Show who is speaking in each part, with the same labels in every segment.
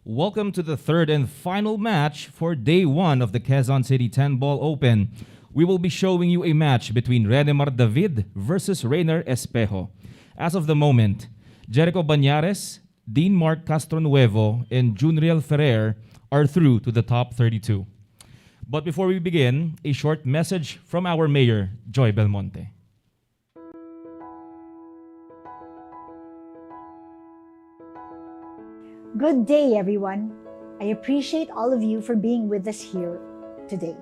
Speaker 1: Welcome to the third and final match for day one of the Quezon City 10-Ball Open. We will be showing you a match between Renemar David versus Rayner Espejo. As of the moment, Jericho Banyares, Dean Mark Castronuevo, and Junriel Ferrer are through to the top 32. But before we begin, a short message from our mayor, Joy Belmonte.
Speaker 2: Good day, everyone. I appreciate all of you for being with us here today.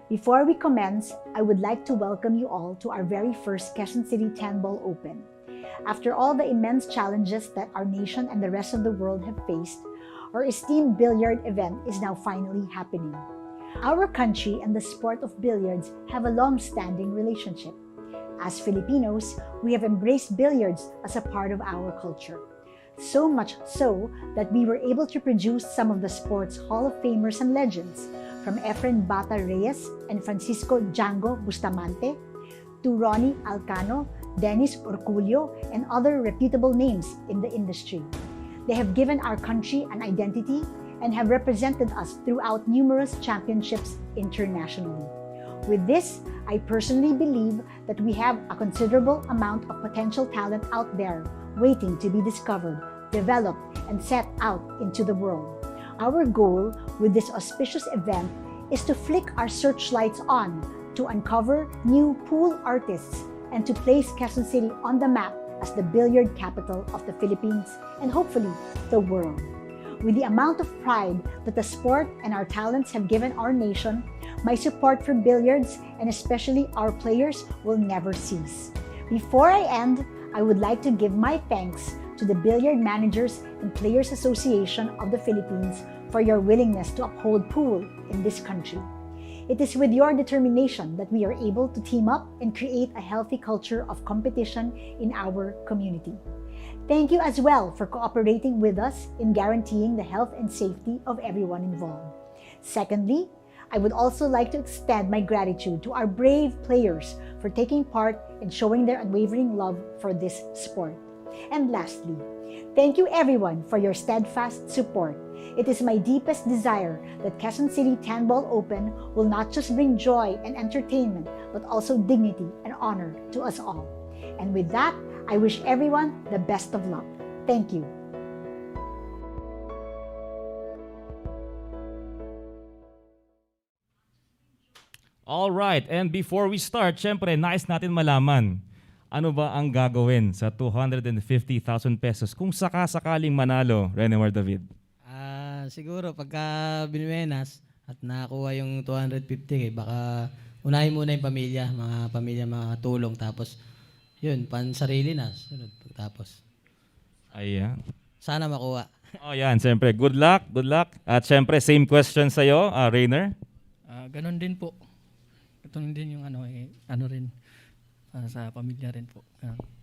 Speaker 2: Before we commence, I would like to welcome you all to our very first Quezon City 10-Ball Open. After all the immense challenges that our nation and the rest of the world have faced, our esteemed billiard event is now finally happening. Our country and the sport of billiards have a long-standing relationship. As Filipinos, we have embraced billiards as a part of our culture. So much so that we were able to produce some of the sport's Hall of Famers and legends, from Efren Bata Reyes and Francisco Django Bustamante, to Ronnie Alcano, Dennis Orculio, and other reputable names in the industry. They have given our country an identity and have represented us throughout numerous championships internationally. With this, I personally believe that we have a considerable amount of potential talent out there waiting to be discovered, developed, and set out into the world. Our goal with this auspicious event is to flick our searchlights on to uncover new pool artists and to place Quezon City on the map as the billiard capital of the Philippines and hopefully the world. With the amount of pride that the sport and our talents have given our nation, my support for billiards and especially our players will never cease. Before I end, I would like to give my thanks to the Billiard Managers and Players Association of the Philippines for your willingness to uphold pool in this country. It is with your determination that we are able to team up and create a healthy culture of competition in our community. Thank you as well for cooperating with us in guaranteeing the health and safety of everyone involved. Secondly, I would also like to extend my gratitude to our brave players for taking part and showing their unwavering love for this sport. And lastly, thank you everyone for your steadfast support. It is my deepest desire that Quezon City 10-Ball Open will not just bring joy and entertainment, but also dignity and honor to us all. And with that, I wish everyone the best of luck. Thank you.
Speaker 1: Alright, and before we start, syempre, nais natin malaman, ano ba ang gagawin sa 250,000 pesos kung sakasakaling manalo, Renemar David?
Speaker 3: Siguro pagka binuenas at nakakuha yung 250K, baka unahin muna yung mga pamilya makatulong, tapos yun, pansarili na. Sunod, tapos
Speaker 1: Ayan.
Speaker 3: sana makuha.
Speaker 1: Oh, yan, syempre, good luck. At syempre, same question sa'yo, Rayner.
Speaker 4: Ganon din po. Ito din yung ano rin, sa pamilya rin po.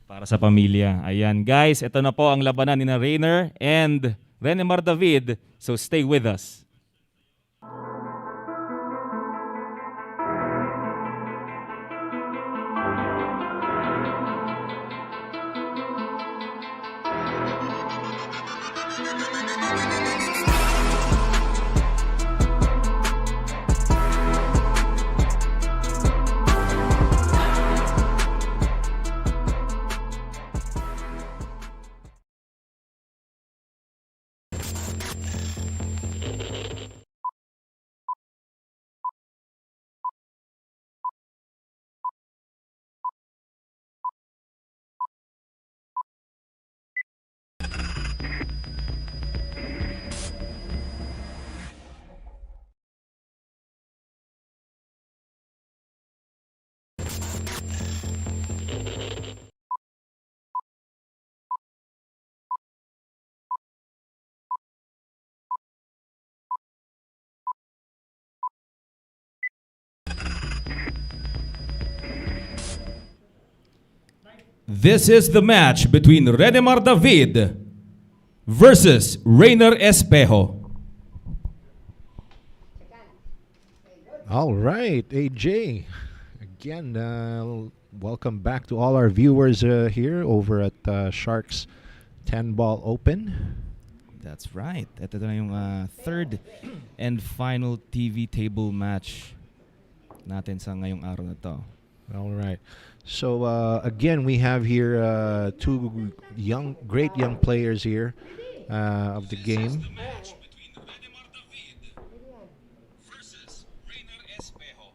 Speaker 1: Para sa pamilya. Ayan, guys, ito na po ang labanan ni Rayner and Renemar David. So stay with us. This is the match between Renemar David versus Rayner Espejo.
Speaker 5: All right, AJ. Again, welcome back to all our viewers here over at Sharks 10-Ball Open.
Speaker 1: That's right. Ito na yung third and final TV table match natin sa ngayong araw na to.
Speaker 5: All right. So again, we have here two great young players here of the game.
Speaker 1: Between Renemar David versus Rayner Espejo.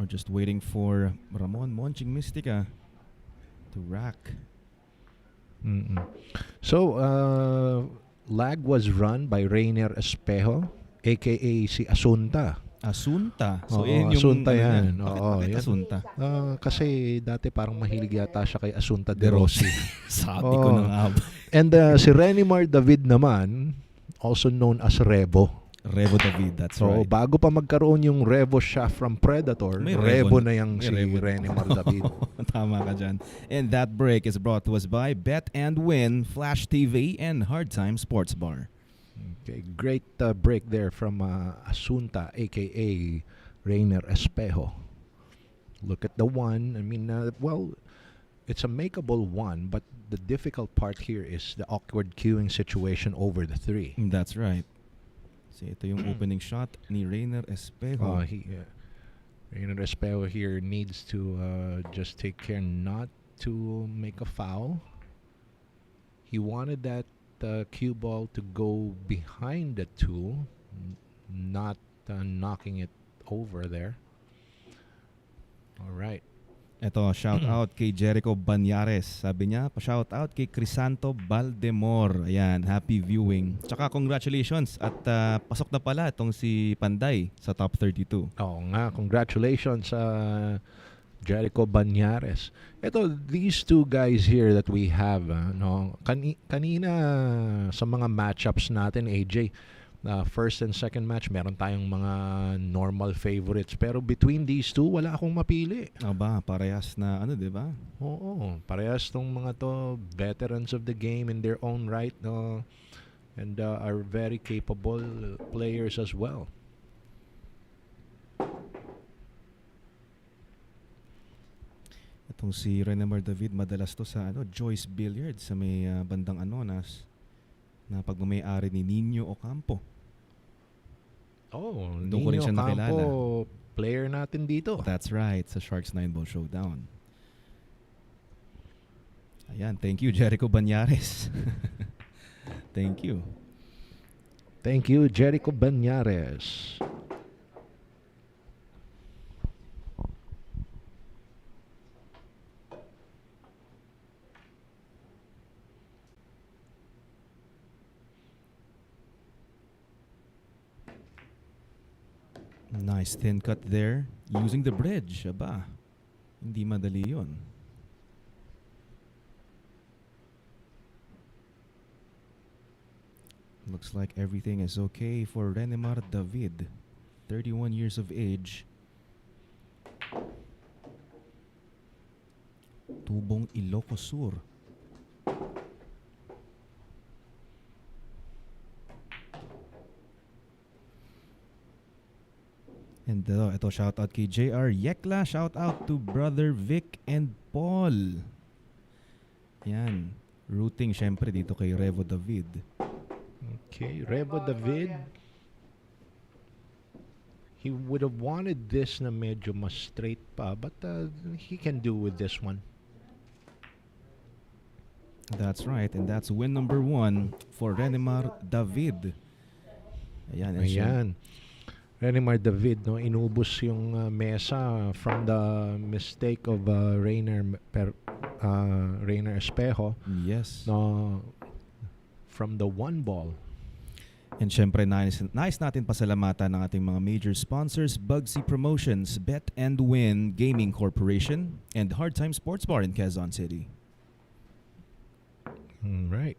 Speaker 1: We're just waiting for Ramon Monching Mystica to rack.
Speaker 5: Mm-mm. So lag was run by Rayner Espejo, aka si Asunta.
Speaker 1: Asunta. So,
Speaker 5: Oo,
Speaker 1: yan yung
Speaker 5: Asunta
Speaker 1: ano
Speaker 5: yan.
Speaker 1: niya. Bakit,
Speaker 5: Oo,
Speaker 1: bakit
Speaker 5: yan.
Speaker 1: Asunta?
Speaker 5: Kasi dati parang mahilig yata siya kay Asunta De Rossi.
Speaker 1: Sabi ko na nga ba.
Speaker 5: And si Renemar David naman, also known as Revo.
Speaker 1: Revo David, that's
Speaker 5: So,
Speaker 1: right.
Speaker 5: bago pa magkaroon yung Revo shaft from Predator,
Speaker 1: May
Speaker 5: Revo
Speaker 1: Revo
Speaker 5: na yung
Speaker 1: may
Speaker 5: si
Speaker 1: Revo.
Speaker 5: Renemar David.
Speaker 1: Tama ka dyan. And that break is brought to us by Bet and Win, Flash TV, and Hard Time Sports Bar.
Speaker 5: Okay, great break there from Asunta, aka Rayner Espejo. Look at the one. I mean, well, it's a makeable one, but the difficult part here is the awkward queuing situation over the three.
Speaker 1: That's right. So ito yung opening shot ni Rayner Espejo.
Speaker 5: Rayner Espejo here needs to just take care not to make a foul. He wanted that cue ball to go behind the two, not knocking it over there. All right.
Speaker 1: Ito, shout out kay Jericho Banyares. Sabi niya, pa-shout out kay Crisanto Baldemor. Ayan, happy viewing. Tsaka congratulations at pasok na pala itong si Panday sa top 32.
Speaker 5: Oo nga, congratulations Jericho Banyares. Ito, these two guys here that we have, no, kanina sa mga matchups natin, AJ, first and second match, meron tayong mga normal favorites. Pero between these two, wala akong mapili.
Speaker 1: Aba, parehas na ano, di ba?
Speaker 5: Oo, parehas tong mga to, veterans of the game in their own right, no, and are very capable players as well.
Speaker 1: Itong si Renemar David, madalas to sa Joyce Billiards sa may bandang na pagmamayari ni Nino Ocampo.
Speaker 5: Oh,
Speaker 1: Doon ko rin siya nakilala.
Speaker 5: Campo, player natin dito.
Speaker 1: That's right, sa Sharks 9-Ball Showdown. Ayan, thank you Jericho Banyares. Thank you.
Speaker 5: Thank you, Jericho Banyares.
Speaker 1: Nice thin cut there. Using the bridge. Aba, hindi madali yun. Looks like everything is okay for Renemar David. 31 years of age. Tubong Ilocos Sur. And ito, shout out kay JR Yekla. Shout out to Brother Vic and Paul. Yan. Rooting syempre dito kay Revo David.
Speaker 5: Okay, Revo David. He would have wanted this na medyo mas straight pa, but he can do with this one.
Speaker 1: That's right. And that's win number 1 for Renemar David. Ayan.
Speaker 5: Ayan. Renemar David, no, inubos yung mesa from the mistake of Rayner Espejo.
Speaker 1: Yes.
Speaker 5: No, from the one ball.
Speaker 1: And syempre, nice natin pasalamatan ng ating mga major sponsors, Bugsy Promotions, Bet and Win Gaming Corporation, and Hard Time Sports Bar in Quezon City.
Speaker 5: Right.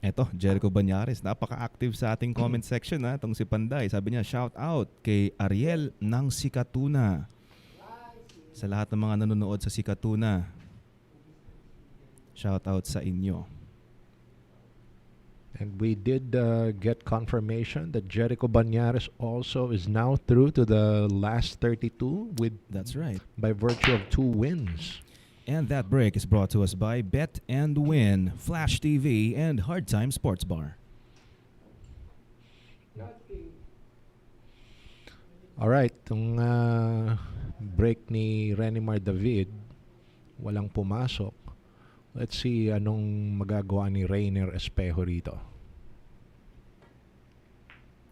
Speaker 1: Eto, Jericho Banyares, napaka-active sa ating comment section itong si Panday. Sabi niya, shout out kay Ariel ng Sikatuna. Sa lahat ng mga nanonood sa Sikatuna, shout out sa inyo.
Speaker 5: And we did get confirmation that Jericho Banyares also is now through to the last 32 with
Speaker 1: That's right.
Speaker 5: by virtue of 2 wins.
Speaker 1: And that break is brought to us by Bet and Win, Flash TV, and Hard Time Sports Bar.
Speaker 5: Alright, itong break ni Renemar David, walang pumasok. Let's see anong magagawa ni Rayner Espejo rito.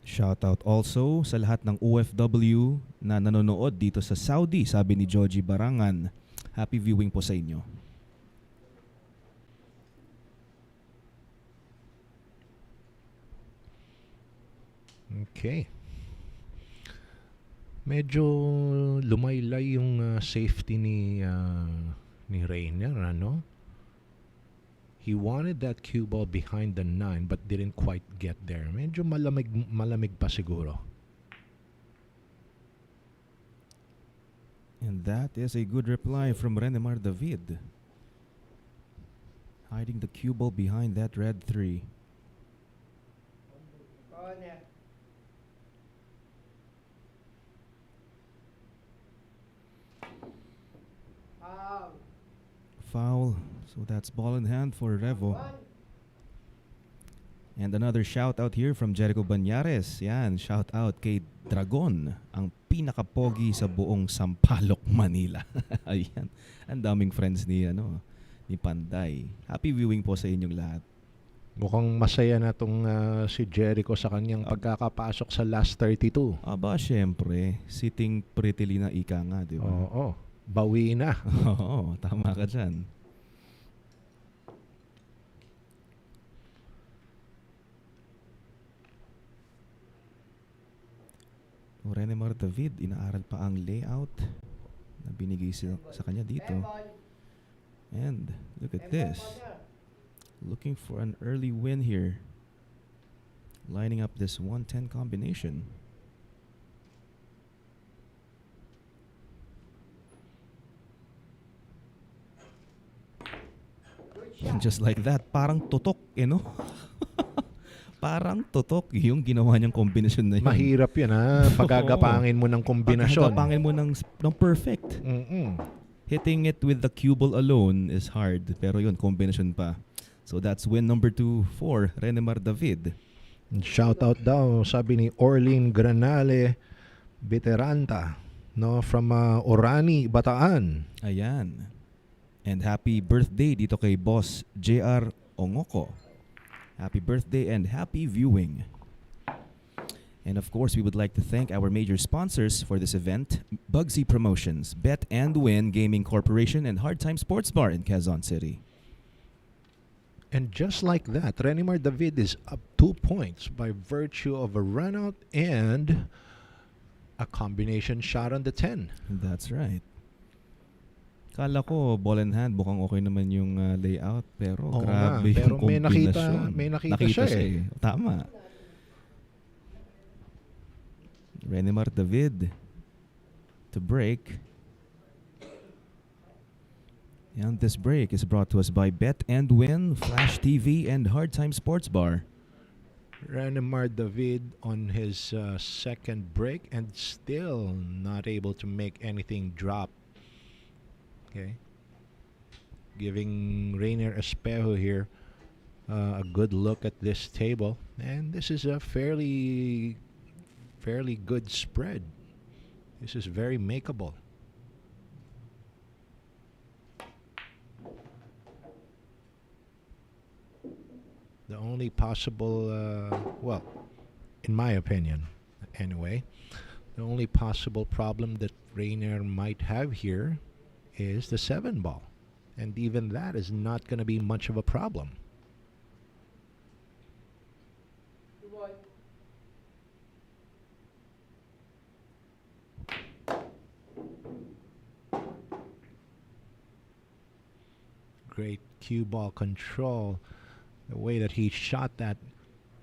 Speaker 1: Shoutout also sa lahat ng OFW na nanonood dito sa Saudi, sabi ni Joji Barangan. Happy viewing po sa inyo.
Speaker 5: Okay. Medyo lumaylay yung safety ni Rayner, ano? He wanted that cue ball behind the 9 but didn't quite get there. Medyo malamig pa siguro.
Speaker 1: And that is a good reply from Renemar David. Hiding the cue ball behind that red 3. Foul. So that's ball in hand for Revo. And another shout out here from Jericho Banyares. Yan, shout out kay Dragon, ang pinakapogi sa buong Sampaloc, Manila. Ayan. Ang daming friends ni Panday. Happy viewing po sa inyong lahat.
Speaker 5: Mukhang masaya na tong si Jericho sa kanyang pagkakapasok sa last 32.
Speaker 1: Aba, syempre, sitting prettily na ika nga, di ba?
Speaker 5: Oo. Bawi na.
Speaker 1: Oo, tama ka dyan. Renemar David, inaaral pa ang layout na binigay sa kanya dito. And look at this. Looking for an early win here. Lining up this 110 combination. And just like that, parang tutok, Parang tutok yung ginawa niyang kombinasyon na yun.
Speaker 5: Mahirap yan, ha? Pagagapangin mo ng kombinasyon.
Speaker 1: Pagagapangin mo ng perfect. Hitting it with the cue ball alone is hard. Pero yun, kombinasyon pa. So that's win number 2 for Renemar David.
Speaker 5: Shout out daw, sabi ni Orlin Granale Veteranta, no, from Orani, Bataan.
Speaker 1: Ayan. And happy birthday dito kay Boss JR Ongoko. Happy birthday and happy viewing. And of course, we would like to thank our major sponsors for this event, Bugsy Promotions, Bet and Win Gaming Corporation, and Hard Time Sports Bar in Quezon City.
Speaker 5: And just like that, Renemar David is up 2 points by virtue of a run out and a combination shot on the 10.
Speaker 1: That's right. Kala ko ball in hand, mukhang okay naman yung layout, pero grabe
Speaker 5: pero
Speaker 1: yung kombinasyon.
Speaker 5: may nakita siya eh.
Speaker 1: Tama. Renemar David to break. And this break is brought to us by Bet and Win, Flash TV, and Hard Time Sports Bar.
Speaker 5: Renemar David on his second break and still not able to make anything drop. Okay, giving Rayner Espejo here a good look at this table, and this is a fairly good spread. This is very makeable. The only possible, well, in my opinion, anyway, the only possible problem that Rayner might have here is the 7 ball. And even that is not going to be much of a problem. Great cue ball control. The way that he shot that.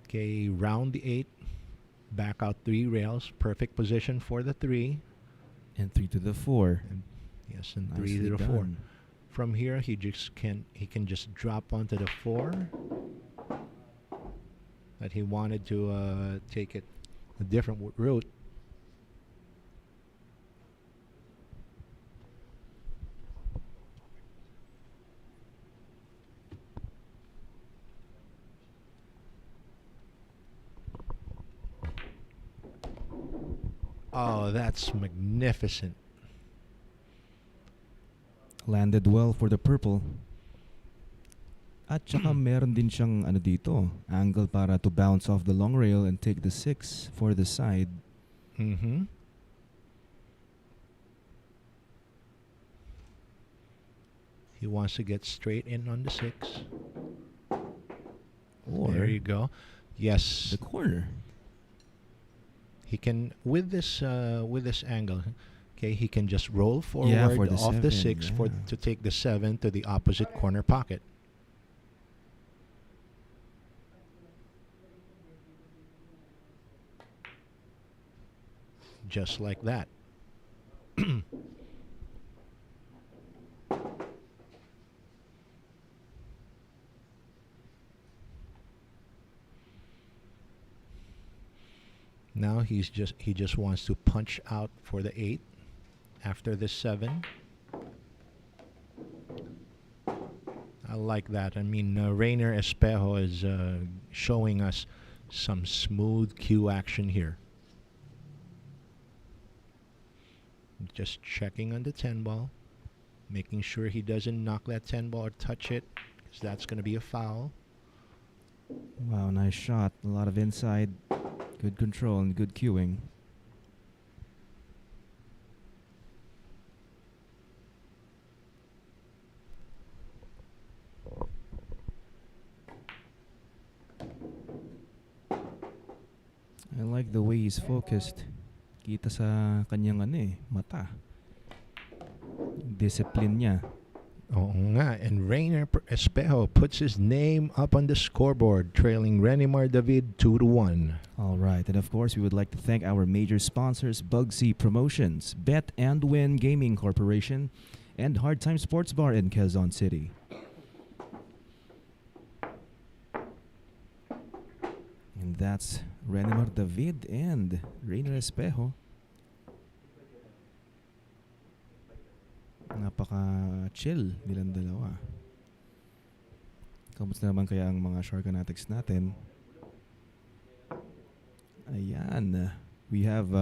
Speaker 5: Okay, round the 8. Back out 3 rails. Perfect position for the 3.
Speaker 1: And 3 to the 4.
Speaker 5: And yes, and 3
Speaker 1: Nicely
Speaker 5: to the 4.
Speaker 1: done.
Speaker 5: From here, he can just drop onto the 4. That he wanted to take it a different route. Oh, that's magnificent.
Speaker 1: Landed well for the purple. At saka meron din siyang ano dito, angle para to bounce off the long rail and take the 6 for the side.
Speaker 5: Mm-hmm. He wants to get straight in on the 6.
Speaker 1: Or
Speaker 5: There you go. Yes,
Speaker 1: the corner.
Speaker 5: he can with this angle. Okay, he can just roll forward
Speaker 1: for the
Speaker 5: off the
Speaker 1: 7,
Speaker 5: 6 for
Speaker 1: yeah.
Speaker 5: to take the 7 to the opposite corner pocket. Just like that. Now he just wants to punch out for the 8 after the 7. I like that. I mean, Rayner Espejo is showing us some smooth cue action here. Just checking on the 10 ball, making sure he doesn't knock that 10 ball or touch it, because that's going to be a foul.
Speaker 1: Wow, nice shot. A lot of inside. Good control and good cueing. I like the way he's focused. Kita sa kanyang mata. Discipline niya.
Speaker 5: Oo nga, and Rayner Espejo puts his name up on the scoreboard, trailing Renemar David 2-1.
Speaker 1: All right, and of course, we would like to thank our major sponsors, Bugsy Promotions, Bet and Win Gaming Corporation, and Hard Time Sports Bar in Quezon City. And that's Renemar David and Rayner Espejo. Napaka-chill nilang dalawa. Kamusta naman kaya ang mga Sharkanatics natin? Ayan. We have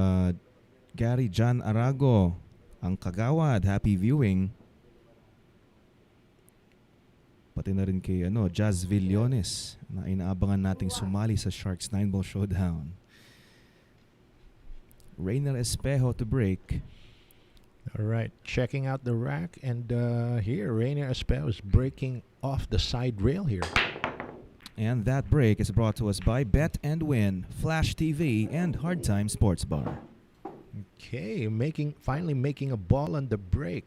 Speaker 1: Gary John Arago, ang Kagawad. Happy viewing. Pati na rin kay Jazz Villones na inaabangan nating sumali sa Sharks 9-Ball Showdown. Rayner Espejo to break.
Speaker 5: All right, checking out the rack, and here Rayner Espejo is breaking off the side rail here.
Speaker 1: And that break is brought to us by Bet and Win, Flash TV, and Hard Time Sports Bar.
Speaker 5: Okay, finally making a ball on the break.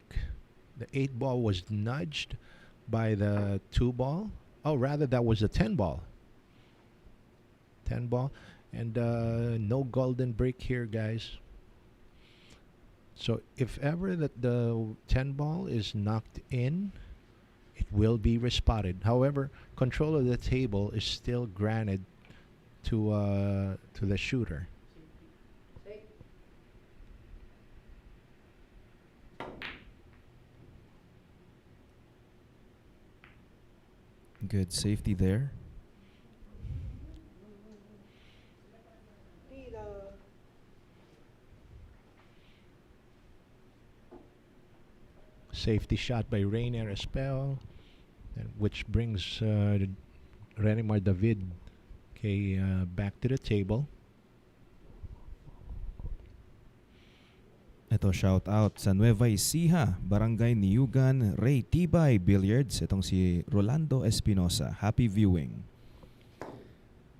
Speaker 5: The 8 ball was nudged by the 2 ball. Oh, rather that was the 10 ball. 10 ball, and no golden break here, guys. So if ever that the 10 ball is knocked in, it will be respotted. However, control of the table is still granted to the shooter.
Speaker 1: Good safety there.
Speaker 5: Safety shot by Rayner Espejo, which brings Renemar David back to the table.
Speaker 1: Ito, shout out sa Nueva Ecija, Barangay Niyugan, Ray Tibay Billiards. Itong si Rolando Espinosa. Happy viewing.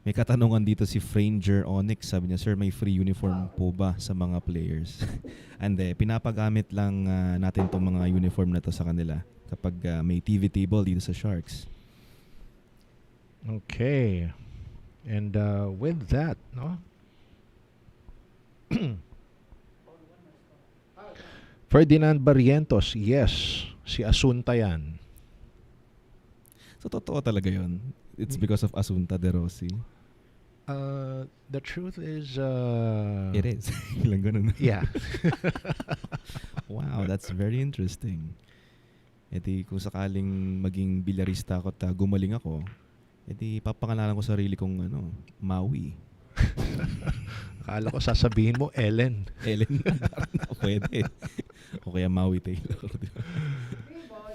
Speaker 1: May katanungan dito si Franger Onyx. Sabi niya, sir, may free uniform po ba sa mga players? Ande, pinapagamit lang natin itong mga uniform na to sa kanila kapag may TV table dito sa Sharks.
Speaker 5: Okay. And with that, no? Ferdinand Barrientos, yes, si Asunta yan.
Speaker 1: So, totoo talaga yun. It's because of Asunta de Rossi.
Speaker 5: The truth is...
Speaker 1: It is. Ilang ganun.
Speaker 5: Yeah.
Speaker 1: Wow, that's very interesting. Edi kung sakaling maging bilyarista ako at gumaling ako, edi papangalanan ko sarili kong Maui.
Speaker 5: Akala ko sasabihin mo Ellen.
Speaker 1: Ellen, pwede. O kaya Maui Taylor. Di ba?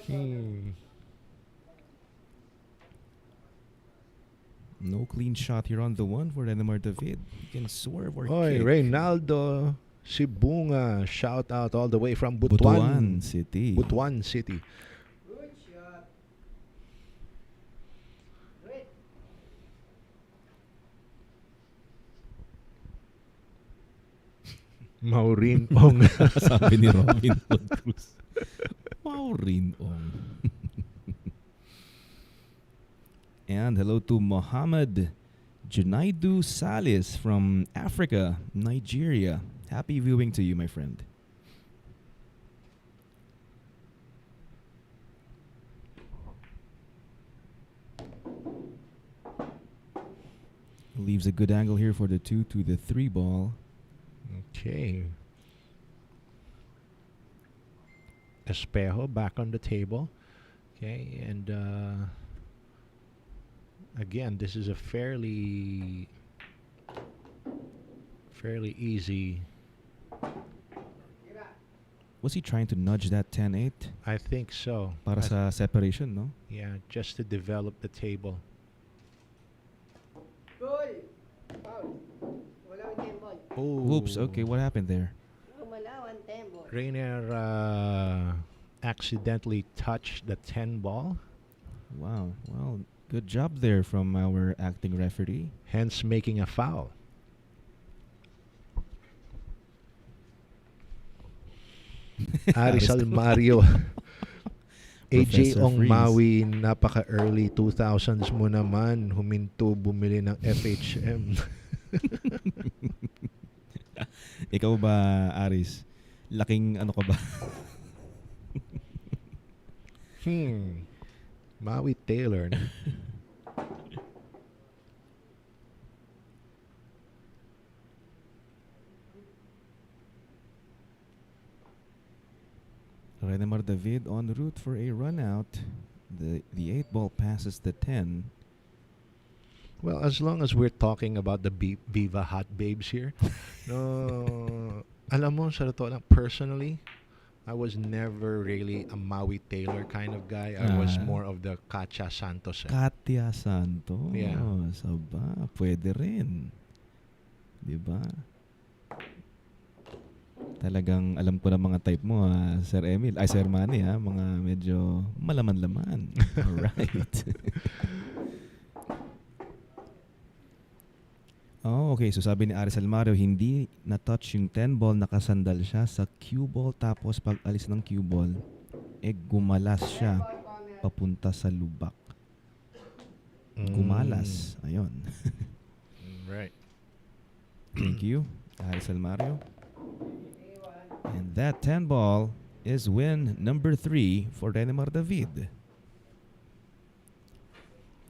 Speaker 1: No clean shot here on the one for Renemar David. He can swerve or
Speaker 5: Oy,
Speaker 1: kick.
Speaker 5: Reynaldo Sibunga. Shout out all the way from
Speaker 1: Butuan City.
Speaker 5: Butuan City. Maureen Ong.
Speaker 1: Sabi ni Robin Hood Cruz. Maureen Ong. And hello to Mohammed Junaidu Salis from Africa, Nigeria. Happy viewing to you, my friend. Leaves a good angle here for the 2 to the 3 ball.
Speaker 5: Okay. Espejo back on the table. Okay, and again, this is a fairly easy.
Speaker 1: Was he trying to nudge that 10-8
Speaker 5: I think so.
Speaker 1: para sa separation, no?
Speaker 5: Yeah, just to develop the table. Oh,
Speaker 1: Oops, okay, what happened there?
Speaker 5: Rayner accidentally touched the 10 ball,
Speaker 1: Wow, well, good job there from our acting referee.
Speaker 5: hence making a foul. Arizal Mario. AJ
Speaker 1: Professor
Speaker 5: Ong
Speaker 1: Freeze.
Speaker 5: Maui, napaka-early 2000s mo naman. Huminto, bumili ng FHM.
Speaker 1: Ikaw ba, Aris? Laking ano ka ba?
Speaker 5: Maui Taylor. No?
Speaker 1: Renemar David en route for a run out. The 8 ball passes the 10.
Speaker 5: Well, as long as we're talking about the Viva Hot Babes here, no, alam mo, sa totoo lang, personally, I was never really a Maui Taylor kind of guy. I was more of the Katya Santos.
Speaker 1: Katya Santos.
Speaker 5: Yeah.
Speaker 1: Saba, pwede rin. Diba? Talagang alam ko na mga type mo, Sir Emil. Ay, Sir Manny, mga medyo malaman-laman. Alright. Oh, okay. So sabi ni Aris Almario, hindi na-touch yung 10 ball, nakasandal siya sa cue ball. Tapos pag alis ng cue ball, gumalas siya papunta sa lubak. Gumalas. Ayun.
Speaker 5: Right.
Speaker 1: Thank you, Aris Almario. And that 10 ball is win number 3 for Renemar David.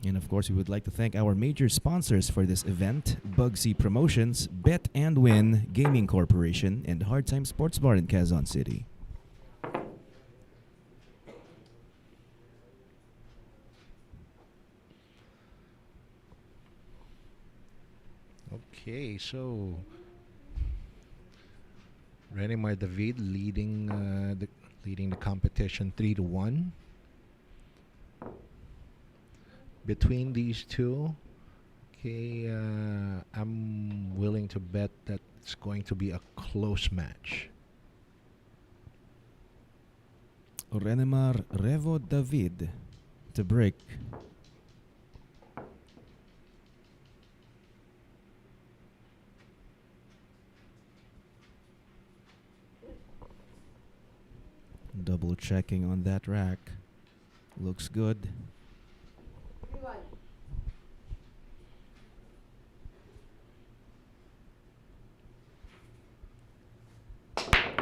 Speaker 1: And of course, we would like to thank our major sponsors for this event: Bugsy Promotions, Bet and Win Gaming Corporation, and Hard Time Sports Bar in Quezon City.
Speaker 5: Okay, so Renemar David leading the competition 3-1. Between these two, okay, I'm willing to bet that it's going to be a close match.
Speaker 1: Renemar Revo David to break. Double checking on that rack. Looks good.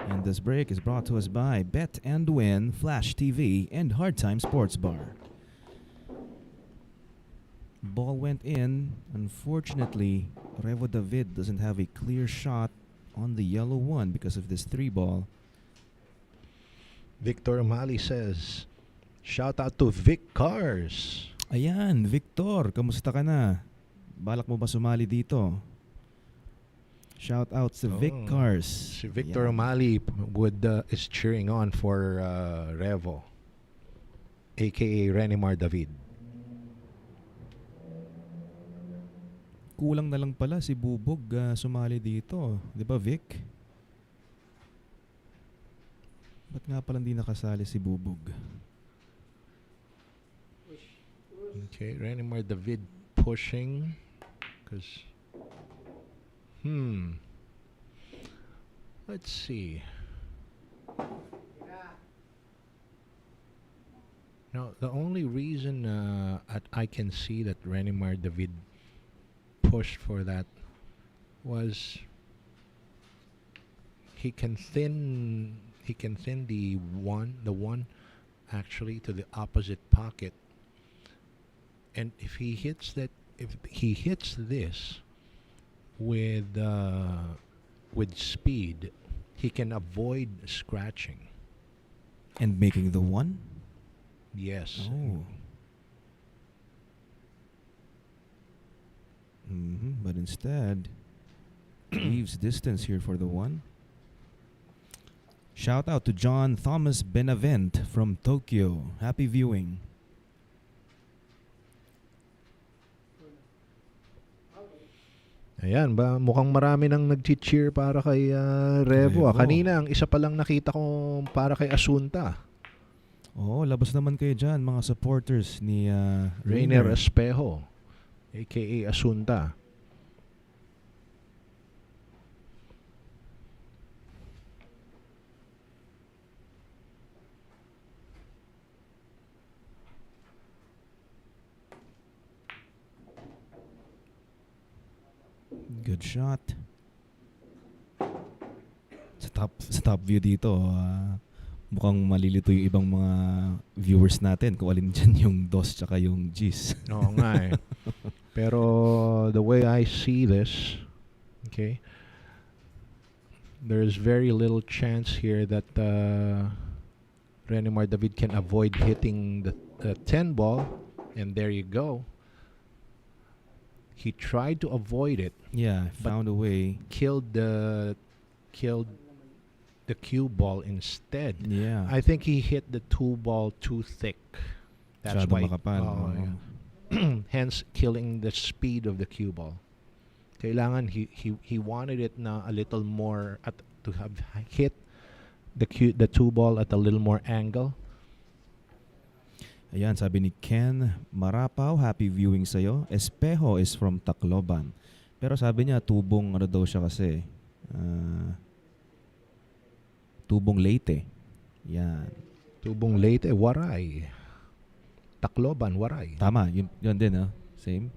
Speaker 1: And this break is brought to us by Bet and Win, Flash TV, and Hard Time Sports Bar. Ball went in. Unfortunately, Revo David doesn't have a clear shot on the yellow one because of this 3 ball.
Speaker 5: Victor Mali says, shout out to Vic Cars.
Speaker 1: Ayan, Victor, kamusta ka na? Balak mo ba sumali dito? Shout out to Vic
Speaker 5: Oh,
Speaker 1: Cars.
Speaker 5: Si Victor
Speaker 1: Yan.
Speaker 5: O'Malley is cheering on for Revo, aka Renemar David.
Speaker 1: Kulang na lang pala si Bubog sumali dito. Di ba, Vic? Ba't nga pala hindi nakasali si Bubog?
Speaker 5: Okay, Renemar David pushing. Because, let's see. Now, the only reason I can see that Renemar David pushed for that was he can thin the one actually to the opposite pocket, and if he hits this with speed, he can avoid scratching.
Speaker 1: And making the one?
Speaker 5: Yes.
Speaker 1: Oh. But instead, leaves distance here for the one. Shout out to John Thomas Benavent from Tokyo. Happy viewing.
Speaker 5: Ayan, mukhang marami nang nag-cheer para kay Revo.
Speaker 1: Revo.
Speaker 5: Kanina, ang isa pa lang nakita ko para kay Asunta.
Speaker 1: Oh, labas naman kayo dyan, mga supporters ni
Speaker 5: Rayner
Speaker 1: Rayner.
Speaker 5: Espejo, aka Asunta.
Speaker 1: Good shot. Sa top view dito, mukhang malilito yung ibang mga viewers natin kung alin dyan yung DOS tsaka yung GIS.
Speaker 5: Oo nga eh. Pero the way I see this, okay, there's very little chance here that Renemar David can avoid hitting the 10 ball, and there you go. He tried to avoid it,
Speaker 1: Yeah,
Speaker 5: But-
Speaker 1: found a way.
Speaker 5: killed the cue ball instead.
Speaker 1: Yeah.
Speaker 5: I think he hit the 2 ball too thick. That's
Speaker 1: Masyado
Speaker 5: why.
Speaker 1: makapal.
Speaker 5: Oo,
Speaker 1: Oo.
Speaker 5: yeah. Hence killing the speed of the cue ball. Kailangan he wanted it na a little more to have hit the 2 ball at a little more angle.
Speaker 1: Ayan, sabi ni Ken Marapaw, happy viewing sa'yo. Espejo is from Tacloban. Pero sabi niya, tubong ano daw siya kasi. Tubong Leyte. Yan.
Speaker 5: Tubong Leyte, Waray. Tacloban, Waray.
Speaker 1: Tama, yun din Same.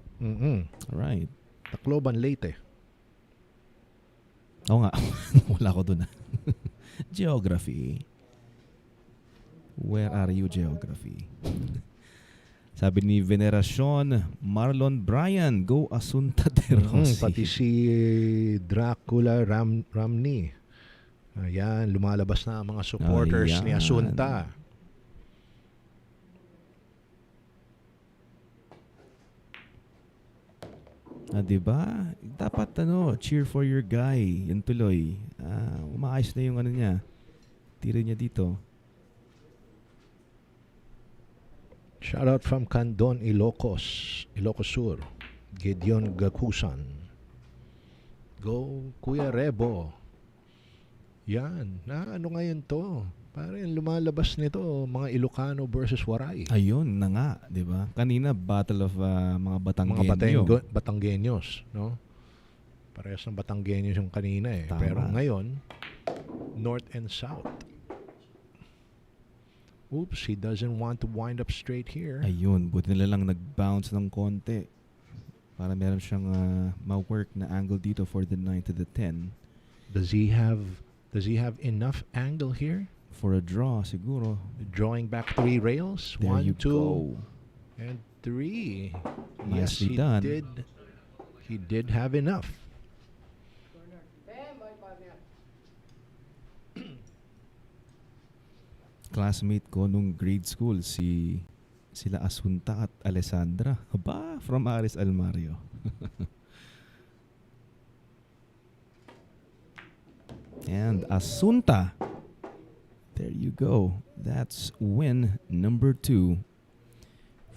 Speaker 1: Alright.
Speaker 5: Tacloban, Leyte.
Speaker 1: Oo nga, wala ko dun Geography. Where are you, Geography? Sabi ni Veneracion Marlon Bryan, go Asunta de Rossi.
Speaker 5: Pati si Dracula Ramni. Ayan, lumalabas na ang mga supporters ni
Speaker 1: Ayan.
Speaker 5: Asunta.
Speaker 1: Diba? Dapat cheer for your guy. Yan tuloy. Umaayos na yung niya. Tira niya dito.
Speaker 5: Shout out from Candon, Ilocos Sur. Gideon Gakusan. Go, Kuya Rebo. Yan. Ano ngayon to? Parang lumalabas nito, mga Ilocano versus Waray.
Speaker 1: Ayun na nga, di ba? Kanina, battle of mga Batanggenyo.
Speaker 5: Mga Batanggenyos, no? Parehas ng Batanggenyos yung kanina eh.
Speaker 1: Tama.
Speaker 5: Pero ngayon, North and South. Oops, he doesn't want to wind up straight here.
Speaker 1: Ayun, buti nila lang nag-bounce ng konti. Para meron siyang ma-work na angle dito for the 9 to the 10.
Speaker 5: Does he have enough angle here?
Speaker 1: For a draw, siguro.
Speaker 5: Drawing back 3 rails.
Speaker 1: There
Speaker 5: 1,
Speaker 1: you
Speaker 5: 2,
Speaker 1: go.
Speaker 5: and 3. Yes,
Speaker 1: Nicely
Speaker 5: he
Speaker 1: done.
Speaker 5: did. He did have enough.
Speaker 1: Classmate ko nung grade school, sila Asunta at Alessandra. Aba, from Aris Almario. and Asunta. There you go. That's win number 2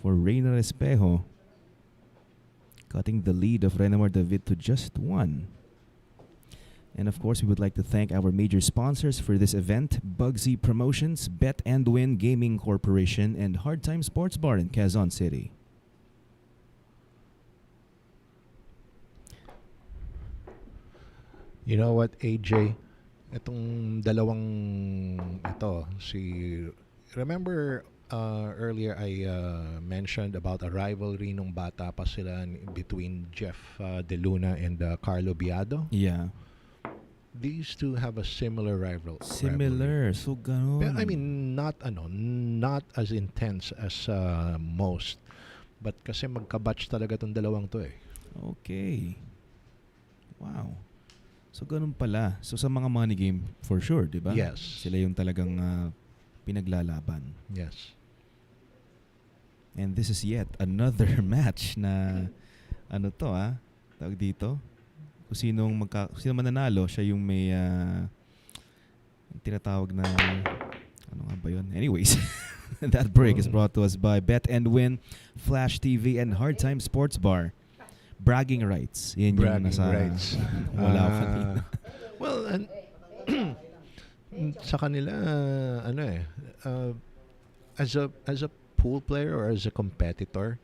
Speaker 1: for Rayner Espejo, cutting the lead of Renemar David to just 1. And of course, we would like to thank our major sponsors for this event: Bugsy Promotions, Bet and Win Gaming Corporation, and Hard Time Sports Bar in Quezon City.
Speaker 5: You know what, AJ? Itong dalawang ito, remember earlier I mentioned about a rivalry nung bata pa sila between Jeff De Luna and Carlo Biado?
Speaker 1: Yeah.
Speaker 5: These two have a similar
Speaker 1: Similar.
Speaker 5: rivalry.
Speaker 1: So, ganon.
Speaker 5: I mean, not as intense as most. But kasi magka-batch talaga tong dalawang to eh.
Speaker 1: Okay. Wow. So, ganun pala. So, sa mga money game, for sure, di ba?
Speaker 5: Yes.
Speaker 1: Sila yung talagang pinaglalaban.
Speaker 5: Yes.
Speaker 1: And this is yet another match na, tawag dito? Kung sino mananalo, siya yung may tinatawag na, ano nga ba yun? Anyways, that break is brought to us by Bet and Win, Flash TV, and Hard Time Sports Bar. Bragging rights. Yan yung
Speaker 5: Bragging
Speaker 1: nasa
Speaker 5: rights.
Speaker 1: wala ako kanina.
Speaker 5: Well, sa kanila, as a pool player or as a competitor,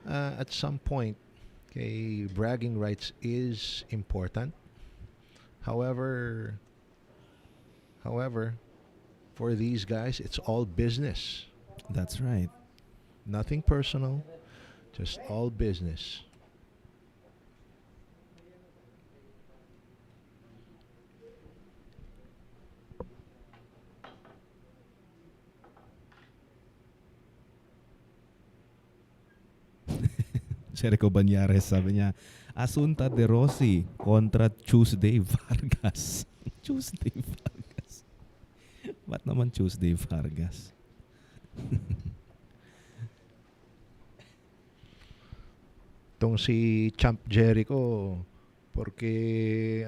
Speaker 5: at some point, okay, bragging rights is important. However, for these guys, it's all business.
Speaker 1: That's right.
Speaker 5: Nothing personal, just all business.
Speaker 1: Jericho Banyares, sabi niya, Asunta de Rossi kontra Tuesday Vargas. Tuesday Vargas. Ba't naman Tuesday Vargas?
Speaker 5: Tong si Champ Jericho, porque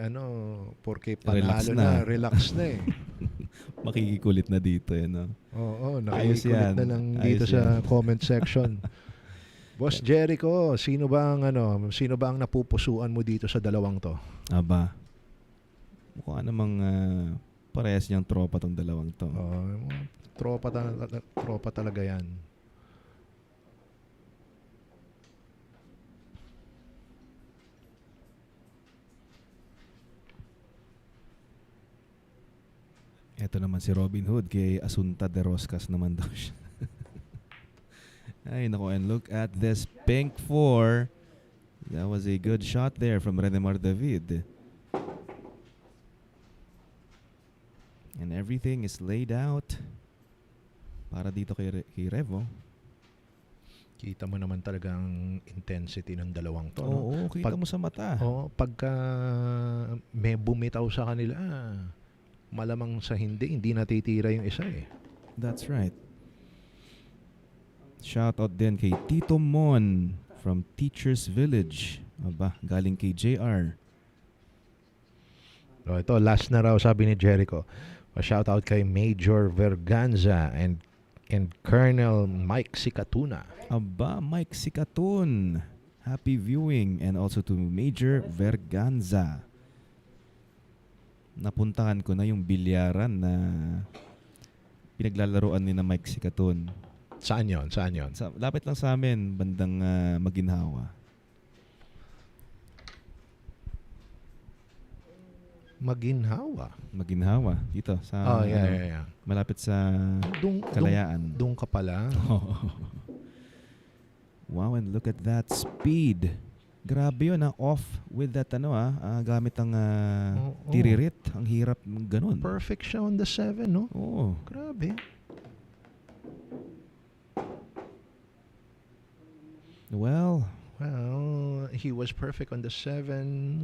Speaker 5: panalo relax na eh.
Speaker 1: Makikikulit na dito eh, no?
Speaker 5: Oo,
Speaker 1: Ayos
Speaker 5: nakikulit
Speaker 1: yan.
Speaker 5: na lang
Speaker 1: Ayos
Speaker 5: dito sa
Speaker 1: yan.
Speaker 5: comment section. Boss Jericho, sino ba ang napupusuan mo dito sa dalawang to?
Speaker 1: Aba. Mukha namang parehas niyang tropa tong dalawang to.
Speaker 5: Tropa talaga yan.
Speaker 1: Ito naman si Robin Hood kay Asunta de Roscas naman daw siya. Ay, nako, and look at this pink 4. That was a good shot there from Renemar David. And everything is laid out para dito kay Revo.
Speaker 5: Kita mo naman talaga ang intensity ng dalawang to.
Speaker 1: Oo, kita mo sa mata.
Speaker 5: Pagka may bumitaw sa kanila, malamang sa hindi natitira yung isa eh.
Speaker 1: That's right. Shout out din kay Tito Mon from Teachers Village. Aba, galing kay JR.
Speaker 5: Ito, last na raw sabi ni Jericho. Shout out kay Major Verganza and Colonel Mike Sicatuna.
Speaker 1: Aba, Mike Sicatun. Happy viewing. And also to Major Verganza. Napuntahan ko na yung bilyaran na pinaglalaroan ni na Mike Sicatun.
Speaker 5: Saan yon?
Speaker 1: Lapit lang sa amin, bandang Maginhawa. Maginhawa, dito sa
Speaker 5: yeah.
Speaker 1: malapit sa Kalayaan.
Speaker 5: Doon ka pala.
Speaker 1: Wow, and look at that speed. Grabe yun, off with that gamit ang tiririt. Ang hirap ganun.
Speaker 5: Perfect siya on the 7, no?
Speaker 1: Oo.
Speaker 5: Grabe.
Speaker 1: Well,
Speaker 5: he was perfect on the 7.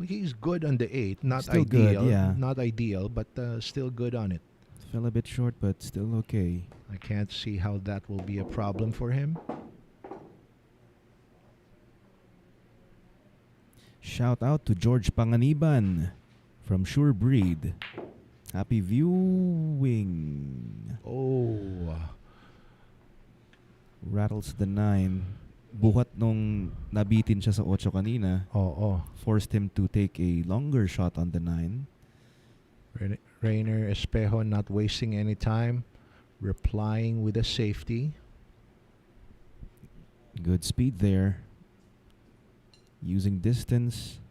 Speaker 5: He's good on the 8. Not
Speaker 1: Still
Speaker 5: ideal.
Speaker 1: good, yeah.
Speaker 5: Not ideal, but still good on it.
Speaker 1: fell a bit short but still okay.
Speaker 5: I can't see how that will be a problem for him.
Speaker 1: Shout out to George Panganiban from Sure Breed. Happy viewing.
Speaker 5: Oh.
Speaker 1: Rattles the 9. Buhat nung nabitin siya sa 8 kanina,
Speaker 5: Oo.
Speaker 1: forced him to take a longer shot on the 9.
Speaker 5: Rayner Espejo not wasting any time, replying with a safety.
Speaker 1: Good speed there. Using distance.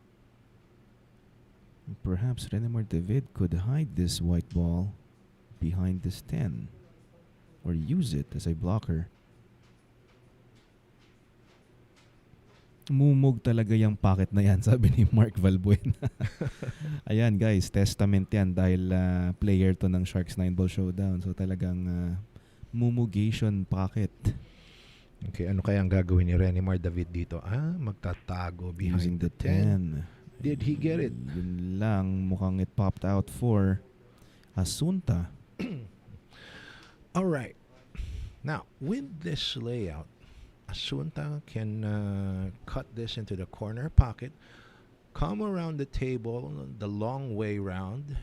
Speaker 1: Perhaps Renemar David could hide this white ball behind this 10 or use it as a blocker. Mumug talaga yung pocket na yan, sabi ni Mark Valbuena. Ayan guys, testament yan dahil player to ng Sharks 9-Ball Showdown. So talagang mumugation pocket.
Speaker 5: Okay, ano kaya ang gagawin ni Renemar David dito? Magtatago
Speaker 1: Using
Speaker 5: behind
Speaker 1: the 10.
Speaker 5: Did he get it?
Speaker 1: Yun lang, mukhang it popped out for Asunta.
Speaker 5: All right. Now, with this layout, Asunta can cut this into the corner pocket, come around the table the long way round,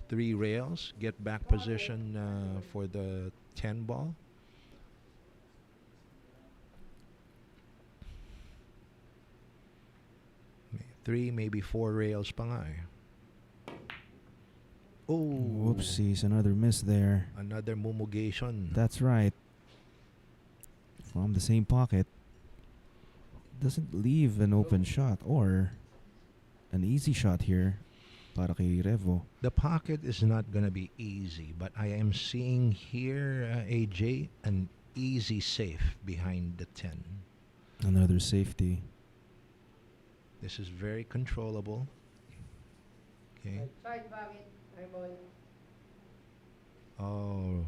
Speaker 5: 3 rails, get back position for the 10 ball. Three, maybe 4 rails pa nga eh. Oh,
Speaker 1: Whoopsies, another miss there.
Speaker 5: another mumugation.
Speaker 1: That's right. From the same pocket. Doesn't leave an open shot or an easy shot here para kay Revo.
Speaker 5: The pocket is not going to be easy, but I am seeing here, AJ, an easy safe behind the 10.
Speaker 1: Another safety.
Speaker 5: This is very controllable. Okay. Oh,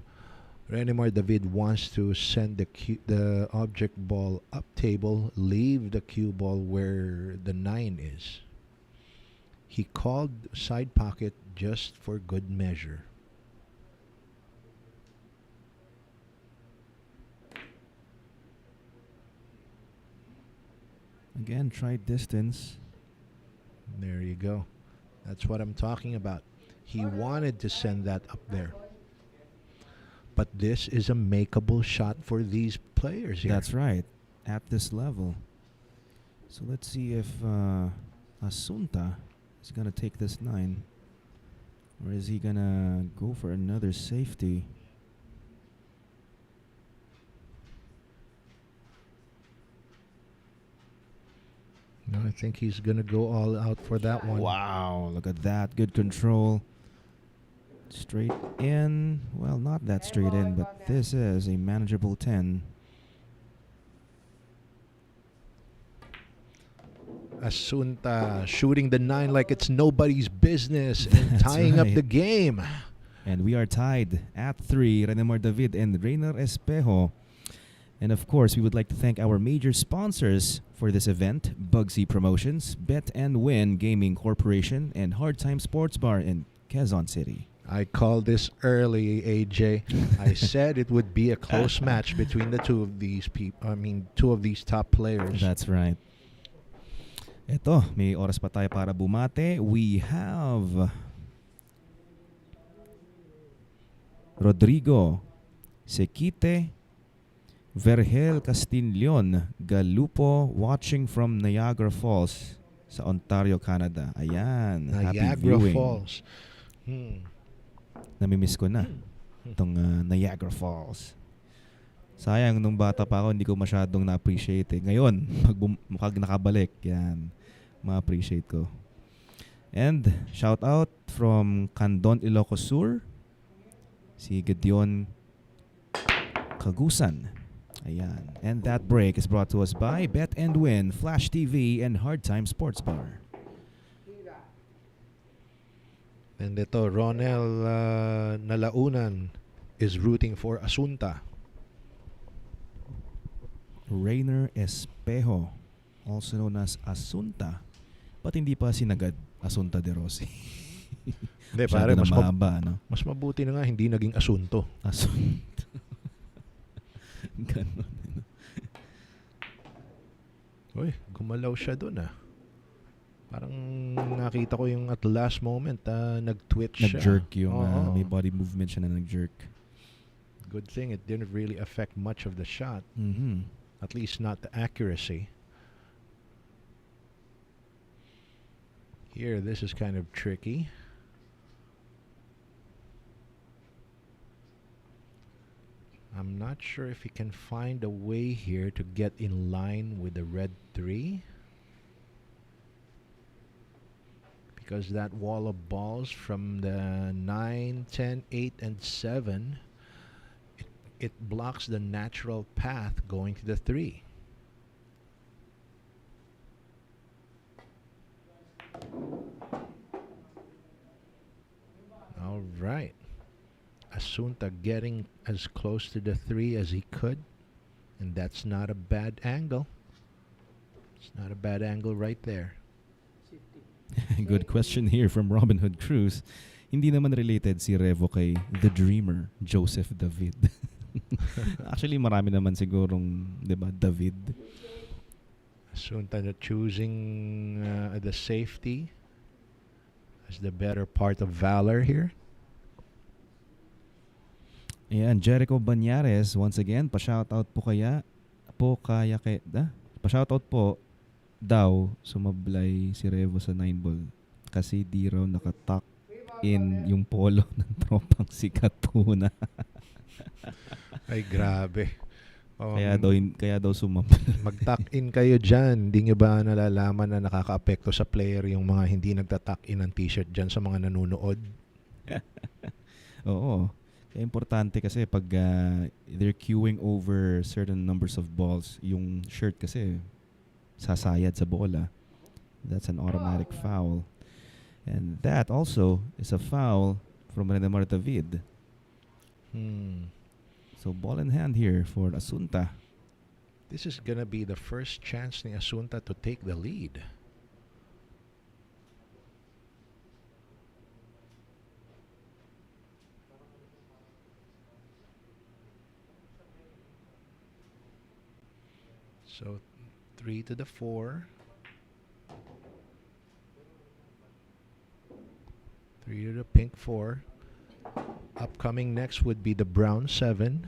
Speaker 5: Renemar David wants to send the object ball up table, leave the cue ball where the 9 is. He called side pocket just for good measure.
Speaker 1: Again, try distance.
Speaker 5: There you go. That's what I'm talking about. He wanted to send that up there. But this is a makeable shot for these players here.
Speaker 1: That's right. At this level. So let's see if Asunta is going to take this 9. Or is he going to go for another safety?
Speaker 5: No, I think he's going to go all out for that one.
Speaker 1: Wow, look at that. Good control. Straight in. Well, not that straight in, but this is a manageable 10.
Speaker 5: Asunta shooting the 9 like it's nobody's business and
Speaker 1: That's
Speaker 5: tying up
Speaker 1: right.
Speaker 5: the game.
Speaker 1: And we are tied at 3. Renemar David and Rayner Espejo. And of course, we would like to thank our major sponsors for this event: Bugsy Promotions, Bet and Win Gaming Corporation, and Hard Time Sports Bar in Quezon City.
Speaker 5: I called this early, AJ. I said it would be a close match between the two of these two of these top players.
Speaker 1: That's right. Eto, may oras pa tayo para bumate. We have Rodrigo Sekite Vergel Castillon Galupo watching from Niagara Falls sa Ontario, Canada. Ayan. Happy
Speaker 5: Niagara
Speaker 1: viewing.
Speaker 5: Falls.
Speaker 1: Namimiss ko na itong Niagara Falls. Sayang, nung bata pa ako, hindi ko masyadong na-appreciate eh. Ngayon, pag nakabalik, yan, ma-appreciate ko. And shout out from Candon, Ilocos Sur, si Gideon Kagusan. Ayan. And that break is brought to us by Bet and Win, Flash TV, and Hard Time Sports Bar.
Speaker 5: And ito, Ronel Nalaunan is rooting for Asunta.
Speaker 1: Rayner Espejo, also known as Asunta, but hindi pa sinagad Asunta de Rossi.
Speaker 5: Hindi,
Speaker 1: Masyado
Speaker 5: pare,
Speaker 1: na
Speaker 5: mas,
Speaker 1: mahaba, no?
Speaker 5: mas mabuti na nga hindi naging asunto.
Speaker 1: Asunta. Ganon.
Speaker 5: Uy, gumalaw siya dun ah. Parang nakita ko yung at last moment, nag-twitch siya.
Speaker 1: Nag-jerk yung,
Speaker 5: Oo.
Speaker 1: may body movement siya na nag-jerk.
Speaker 5: Good thing it didn't really affect much of the shot.
Speaker 1: Mm-hmm.
Speaker 5: At least not the accuracy. Here, this is kind of tricky. I'm not sure if he can find a way here to get in line with the red 3. Because that wall of balls from the 9, 10, 8, and 7, it blocks the natural path going to the 3. All right. Asunta getting as close to the 3 as he could. And that's not a bad angle. It's not a bad angle right there.
Speaker 1: Good question here from Robin Hood Cruz. Hindi naman related si Revo kay The Dreamer, Joseph David. Actually, marami naman sigurong, di ba, David.
Speaker 5: Asunta choosing the safety as the better part of valor here.
Speaker 1: Ayan, Jericho Banyares, once again, pa-shoutout po pa-shoutout po daw sumablay si Revo sa 9-ball kasi di raw nakatuck in yung polo ng tropang si Katuna.
Speaker 5: Ay, grabe.
Speaker 1: Kaya daw sumablay.
Speaker 5: Mag-tuck in kayo dyan. Hindi nyo ba nalalaman na nakaka-apekto sa player yung mga hindi nagta-tuck in ng t-shirt dyan sa mga nanonood?
Speaker 1: Oo. Kaya importante kasi pag they're queuing over certain numbers of balls, yung shirt kasi sasayad sa bola. That's an automatic foul. And that also is a foul from Renemar David. So ball in hand here for Asunta.
Speaker 5: This is gonna be the first chance ni Asunta to take the lead. So 3 to the 4. 3 to the pink 4. Upcoming next would be the brown 7.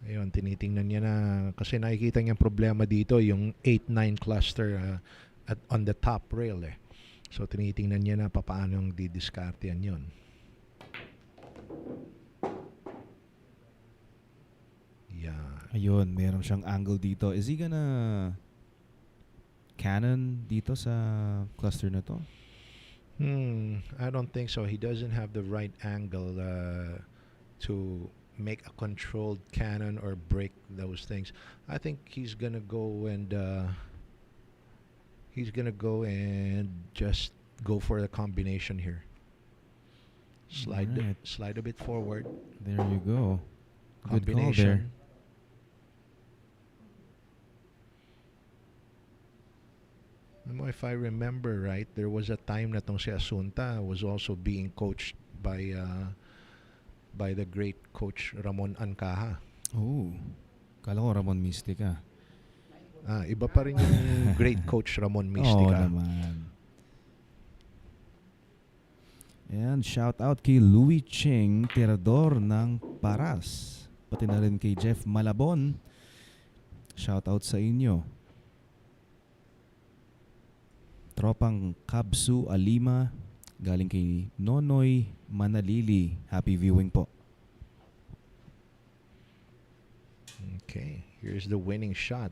Speaker 5: Ayun, tinitingnan niya na kasi nakikita niyang problema dito yung 8-9 cluster on the top rail eh. So tinitingnan niya na paano yung didiskartean yun. Yeah.
Speaker 1: Ayun, meron siyang angle dito. Is he gonna cannon dito sa cluster na to?
Speaker 5: I don't think so. He doesn't have the right angle to make a controlled cannon or break those things. I think he's gonna go and just go for the combination here. Slide a bit forward.
Speaker 1: There you go. Good call there.
Speaker 5: Combination. If I remember right, there was a time na tong si Asunta was also being coached by the great coach Ramon Ancaja.
Speaker 1: Oh, kala ko Ramon Mystica.
Speaker 5: Iba pa rin yung great coach Ramon
Speaker 1: Oo
Speaker 5: Mystica.
Speaker 1: naman. And shout out kay Louie Ching, tirador ng Paras. Pati na rin kay Jeff Malabon. Shout out sa inyo. Tropang Kabsu Alima, galing kay Nonoy Manalili. Happy viewing po.
Speaker 5: Okay, here's the winning shot.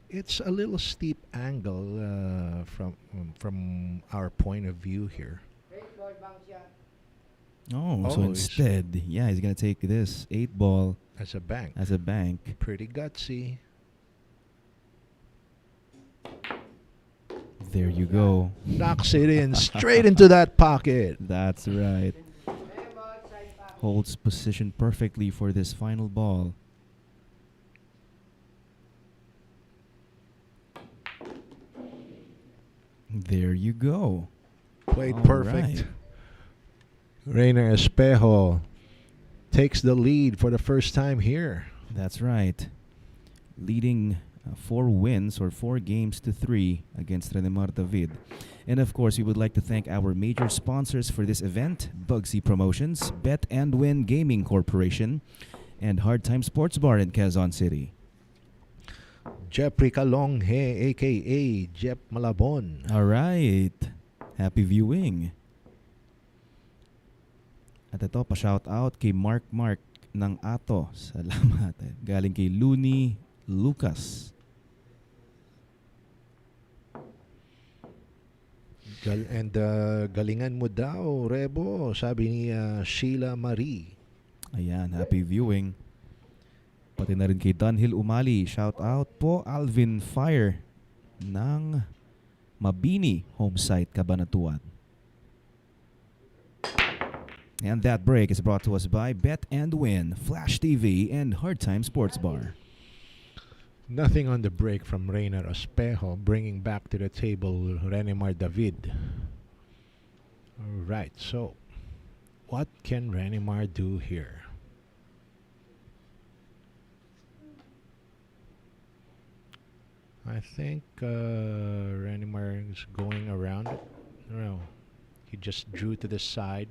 Speaker 5: It's a little steep angle from our point of view here.
Speaker 1: So instead, he's gonna take this 8-ball
Speaker 5: as a bank. Pretty gutsy.
Speaker 1: There you go.
Speaker 5: Knocks it in straight into that pocket.
Speaker 1: That's right. Holds position perfectly for this final ball. There you go.
Speaker 5: Played
Speaker 1: All
Speaker 5: perfect.
Speaker 1: right.
Speaker 5: Rayner Espejo takes the lead for the first time here.
Speaker 1: That's right. Leading 4 wins or 4 games to 3 against Renemar David. And of course, we would like to thank our major sponsors for this event: Bugsy Promotions, Bet and Win Gaming Corporation, and Hard Time Sports Bar in Quezon City.
Speaker 5: Jeffrey Calonghe, aka Jeff Malabon.
Speaker 1: All right. Happy viewing. At ito, pa-shout out kay Mark ng Ato. Salamat. Galing kay Looney Lucas.
Speaker 5: Galingan mo daw, Rebo, sabi ni Sheila Marie.
Speaker 1: Ayan, happy viewing. Pati na rin kay Dunhill Umali. Shout out po, Alvin Fire ng Mabini Homesite, Cabanatuan. And that break is brought to us by Bet and Win, Flash TV, and Hard Time Sports Bar.
Speaker 5: Nothing on the break from Rayner Espejo, bringing back to the table Renemar David. All right, so what can Renemar do here? I think Renemar is going around it. No, he just drew to the side.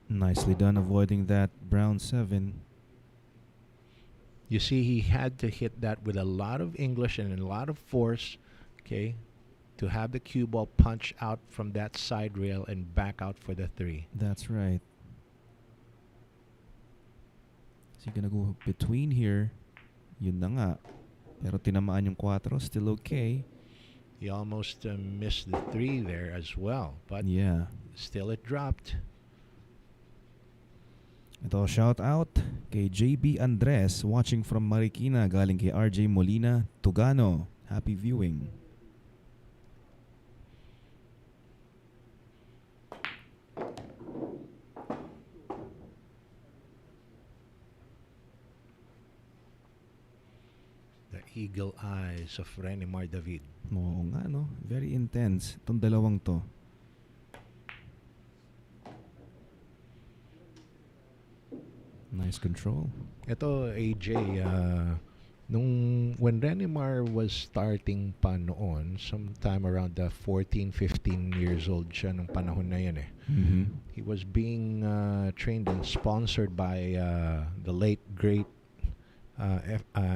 Speaker 1: Nicely done avoiding that brown 7.
Speaker 5: You see, he had to hit that with a lot of English and a lot of force, okay, to have the cue ball punch out from that side rail and back out for the 3.
Speaker 1: That's right. So you're gonna go between here. Yun na nga. Pero tinamaan yung 4, still okay.
Speaker 5: He almost missed the 3 there as well, but
Speaker 1: Yeah.
Speaker 5: still it dropped.
Speaker 1: Ito, shout out kay JB Andres watching from Marikina, galing kay RJ Molina Tugano. Happy viewing.
Speaker 5: The eagle eyes of Renemar David.
Speaker 1: Oo nga, no? Very intense. Itong dalawang to. Nice control.
Speaker 5: Ito, AJ, when Renemar was starting pa noon, sometime around the 14, 15 years old siya nung panahon na yan eh.
Speaker 1: Mm-hmm.
Speaker 5: He was being trained and sponsored by the late, great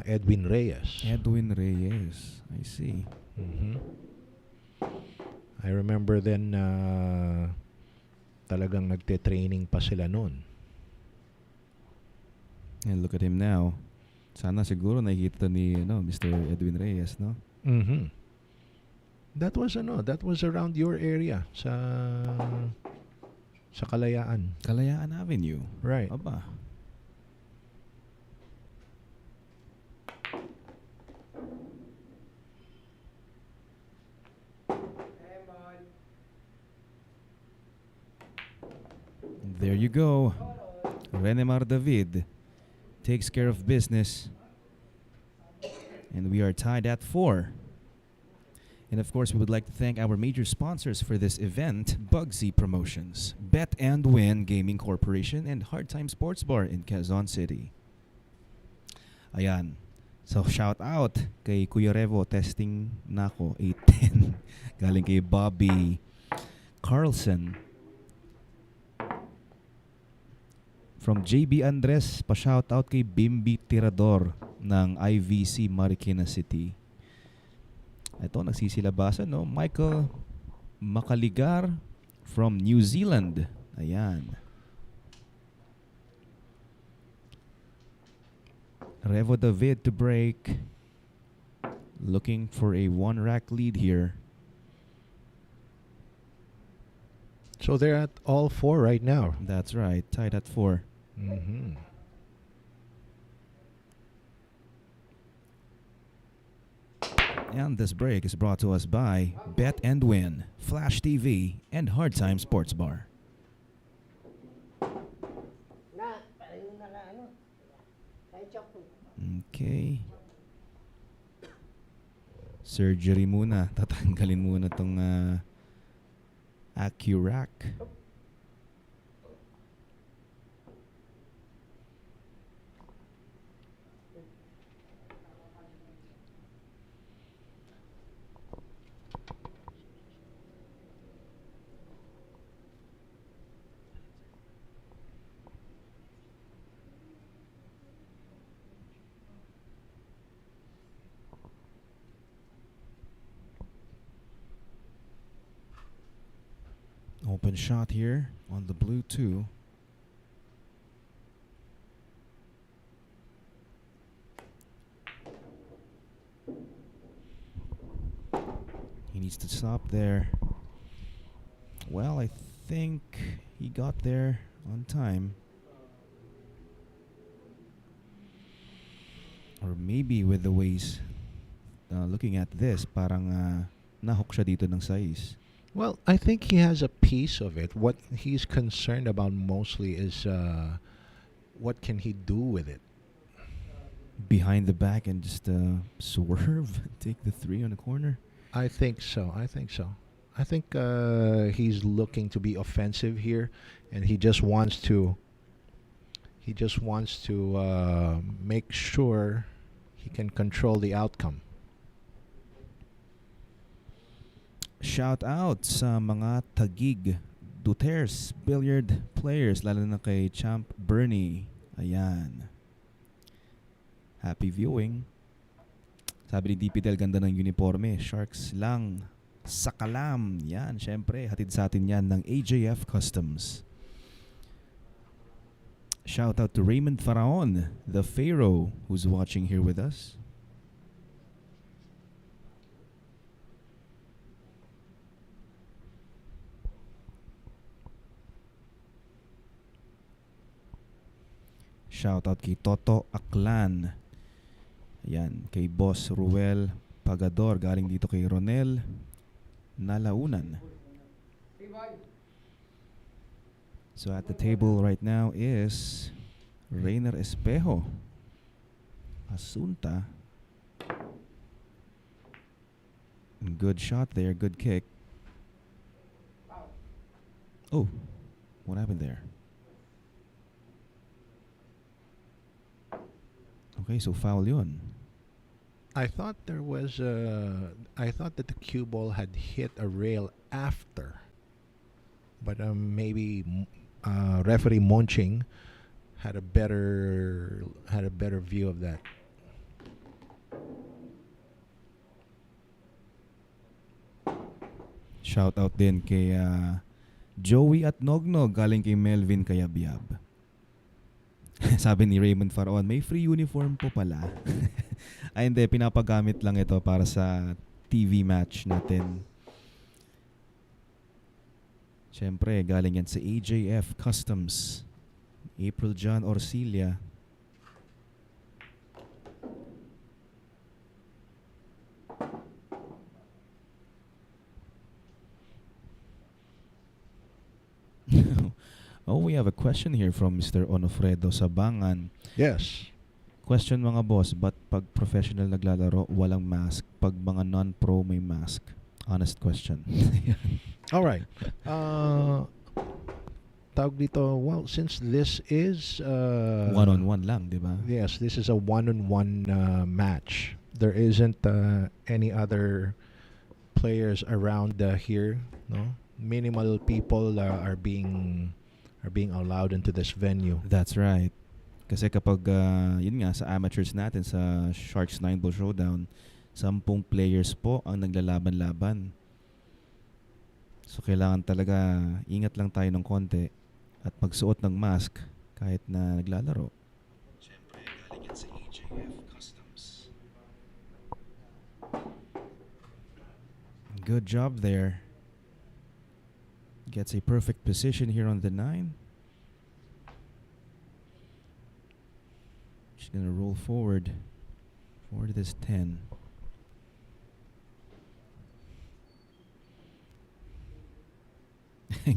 Speaker 5: Edwin Reyes.
Speaker 1: Edwin Reyes. I see.
Speaker 5: Mhm. I remember then talagang nagte-training pa sila noon.
Speaker 1: And look at him now. Sana siguro nakikita ni Mr. Edwin Reyes, no?
Speaker 5: Mhm. That was around your area sa Kalayaan.
Speaker 1: Kalayaan Avenue.
Speaker 5: Right.
Speaker 1: Aba. There you go. Renemar David takes care of business. And we are tied at 4. And of course, we would like to thank our major sponsors for this event: Bugsy Promotions, Bet and Win Gaming Corporation, and Hard Time Sports Bar in Quezon City. Ayan. So, shout out kay Kuya Revo, testing na ako, 810. Galing kay Bobby Carlson. From JB Andres, pa-shout out kay Bimbi Tirador ng IVC Marikina City. Ito, nagsisilabasan, no? Michael Makaligar from New Zealand. Ayan. Revo David to break. Looking for a 1-rack lead here.
Speaker 5: So they're at all 4 right now.
Speaker 1: That's right. Tied at 4.
Speaker 5: Mhm.
Speaker 1: And this break is brought to us by Bet and Win, Flash TV, and Hard Time Sports Bar. Okay. Surgery muna. Tatanggalin muna tong Accurac. Open shot here on the blue 2. He needs to stop there. Well, I think he got there on time. Or maybe with the ways looking at this, parang nahook siya dito ng size.
Speaker 5: Well, I think he has a piece of it. What he's concerned about mostly is what can he do with it.
Speaker 1: Behind the back and just swerve, take the 3 on the corner.
Speaker 5: I think so. I think he's looking to be offensive here, and he just wants to. He just wants to make sure he can control the outcome.
Speaker 1: Shout out sa mga Taguig Duters billiard players, lalo na kay Champ Bernie. Ayan. Happy viewing. Sabi ni DPTL, ganda ng uniforme. Sharks lang. Sakalam. Yan, syempre. Hatid sa atin yan ng AJF Customs. Shout out to Raymond Faraon, the Pharaoh, who's watching here with us. Shout out kay Toto Aklan. Ayan, kay Boss Ruel Pagador, galing dito kay Ronel Nalaunan. So at the table right now is Rayner Espejo, Asunta. Good shot there, good kick. Oh, what happened there? Okay, so foul yun.
Speaker 5: I thought there was I thought that the cue ball had hit a rail after, but maybe referee Monching had a better view of that.
Speaker 1: Shout out din kay Joey at Nognog, galing kay Melvin Kayabyab. Sabi ni Raymond Faraon, may free uniform po pala. Ay hindi, pinapagamit lang ito para sa TV match natin. Siyempre, galing yan sa AJF Customs. April John Orsilia. Oh, we have a question here from Mr. Onofredo Sabangan.
Speaker 5: Yes.
Speaker 1: Question mga boss, ba't pag professional naglalaro, walang mask? Pag mga non-pro may mask? Honest question.
Speaker 5: All right. Tawag dito, well, since this is
Speaker 1: One-on-one lang, di ba?
Speaker 5: yes, this is a one-on-one match. There isn't any other players around here, no? Minimal people are being allowed into this venue.
Speaker 1: That's right. Kasi kapag, yun nga, sa amateurs natin, sa Sharks 9 Ball Showdown, 10 players po ang naglalaban-laban. So, kailangan talaga, ingat lang tayo ng konti at magsuot ng mask kahit na naglalaro. Siyempre, galing yan sa AJF Customs. Good job there. Gets a perfect position here on the 9. She's going to roll forward to this 10.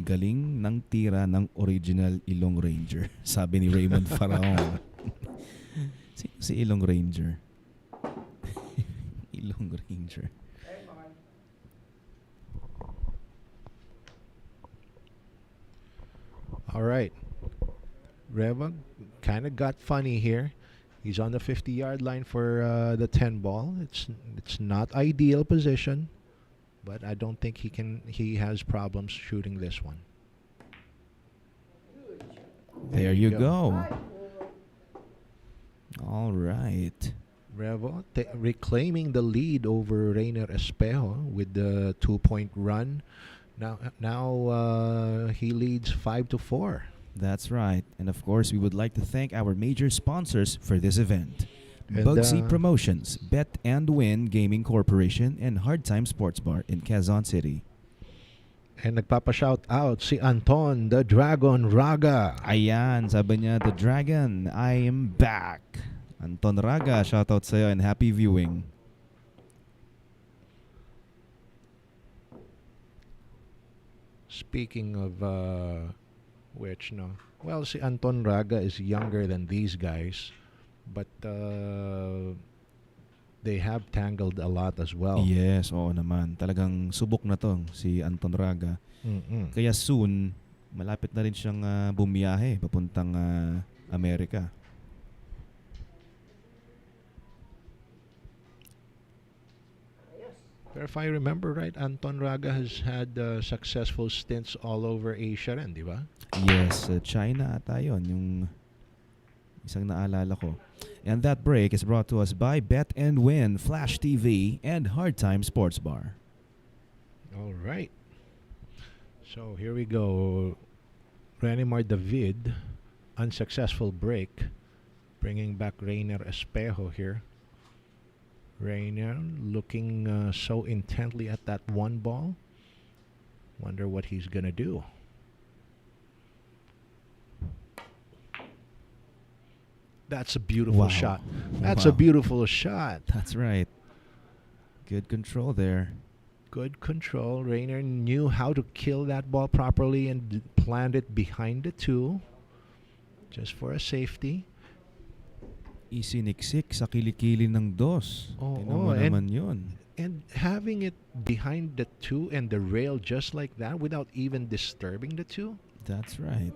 Speaker 1: Galing ng tira ng original Ilong Ranger, sabi ni Raymond Faraon. Sino si Ilong Ranger? Ilong Ranger.
Speaker 5: All right. Reva kind of got funny here. He's on the 50-yard line for the 10 ball. It's not ideal position, but I don't think he has problems shooting this one.
Speaker 1: There you go. All right.
Speaker 5: Revo reclaiming the lead over Rayner Espejo with the 2-point run. Now he leads 5-4.
Speaker 1: That's right. And of course, we would like to thank our major sponsors for this event.
Speaker 5: And,
Speaker 1: Bugsy Promotions, Bet and Win Gaming Corporation, and Hard Time Sports Bar in Quezon City.
Speaker 5: And nagpapa-shout out si Anton the Dragon Raga.
Speaker 1: Ayan, sabi niya, The Dragon, I am back. Anton Raga, shoutout sa'yo and happy viewing.
Speaker 5: Speaking of which, no. Well, si Anton Raga is younger than these guys, but they have tangled a lot as well.
Speaker 1: Yes, oo naman. Talagang subok na to si Anton Raga.
Speaker 5: Mm-mm.
Speaker 1: Kaya soon, malapit na rin siyang bumiyahe papuntang Amerika.
Speaker 5: But if I remember right, Anton Raga has had successful stints all over Asia rin, di ba?
Speaker 1: Yes, China ata yun, yung isang naalala ko. And that break is brought to us by Bet and Win, Flash TV, and Hard Time Sports Bar.
Speaker 5: All right. So here we go. Renemar David, unsuccessful break, bringing back Rayner Espejo here. Rayner looking so intently at that one ball. Wonder what he's going to do. That's a beautiful shot. That's a beautiful shot.
Speaker 1: That's right. Good control there.
Speaker 5: Good control. Rayner knew how to kill that ball properly and planned it behind the two just for a safety.
Speaker 1: Isiniksik sa kilikili ng dos. Tingnan mo naman yun.
Speaker 5: And having it behind the two and the rail just like that without even disturbing the two.
Speaker 1: That's right.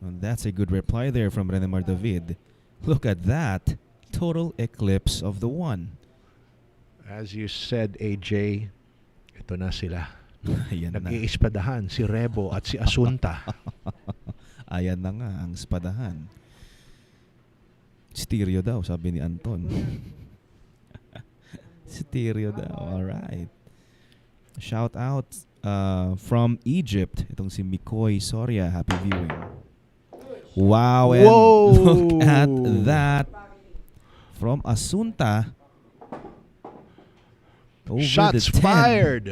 Speaker 1: And that's a good reply there from Renemar David. Look at that. Total eclipse of the one.
Speaker 5: As you said, AJ, ito na sila.
Speaker 1: Ayan na.
Speaker 5: Nag-iispadahan si Rebo at si Asunta.
Speaker 1: Ayan na nga ang spadahan. Stereo daw, sabi ni Anton. Stereo daw. Alright. Shout out from Egypt. Itong si Mikoy Soria. Happy viewing. Wow. And
Speaker 5: Whoa!
Speaker 1: Look at that. From Asunta. Over
Speaker 5: Shots
Speaker 1: the 10.
Speaker 5: fired.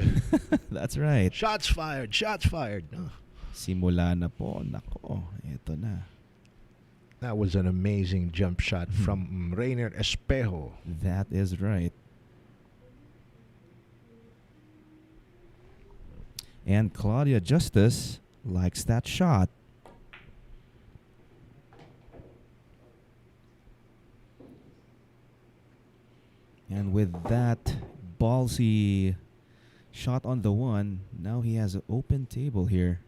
Speaker 1: That's right.
Speaker 5: Shots fired. Shots fired. Oh.
Speaker 1: Simula na po. Nako. Ito na.
Speaker 5: That was an amazing jump shot from Rayner Espejo.
Speaker 1: That is right. And Claudia Justice likes that shot. And with that ballsy shot on the one, now he has an open table here.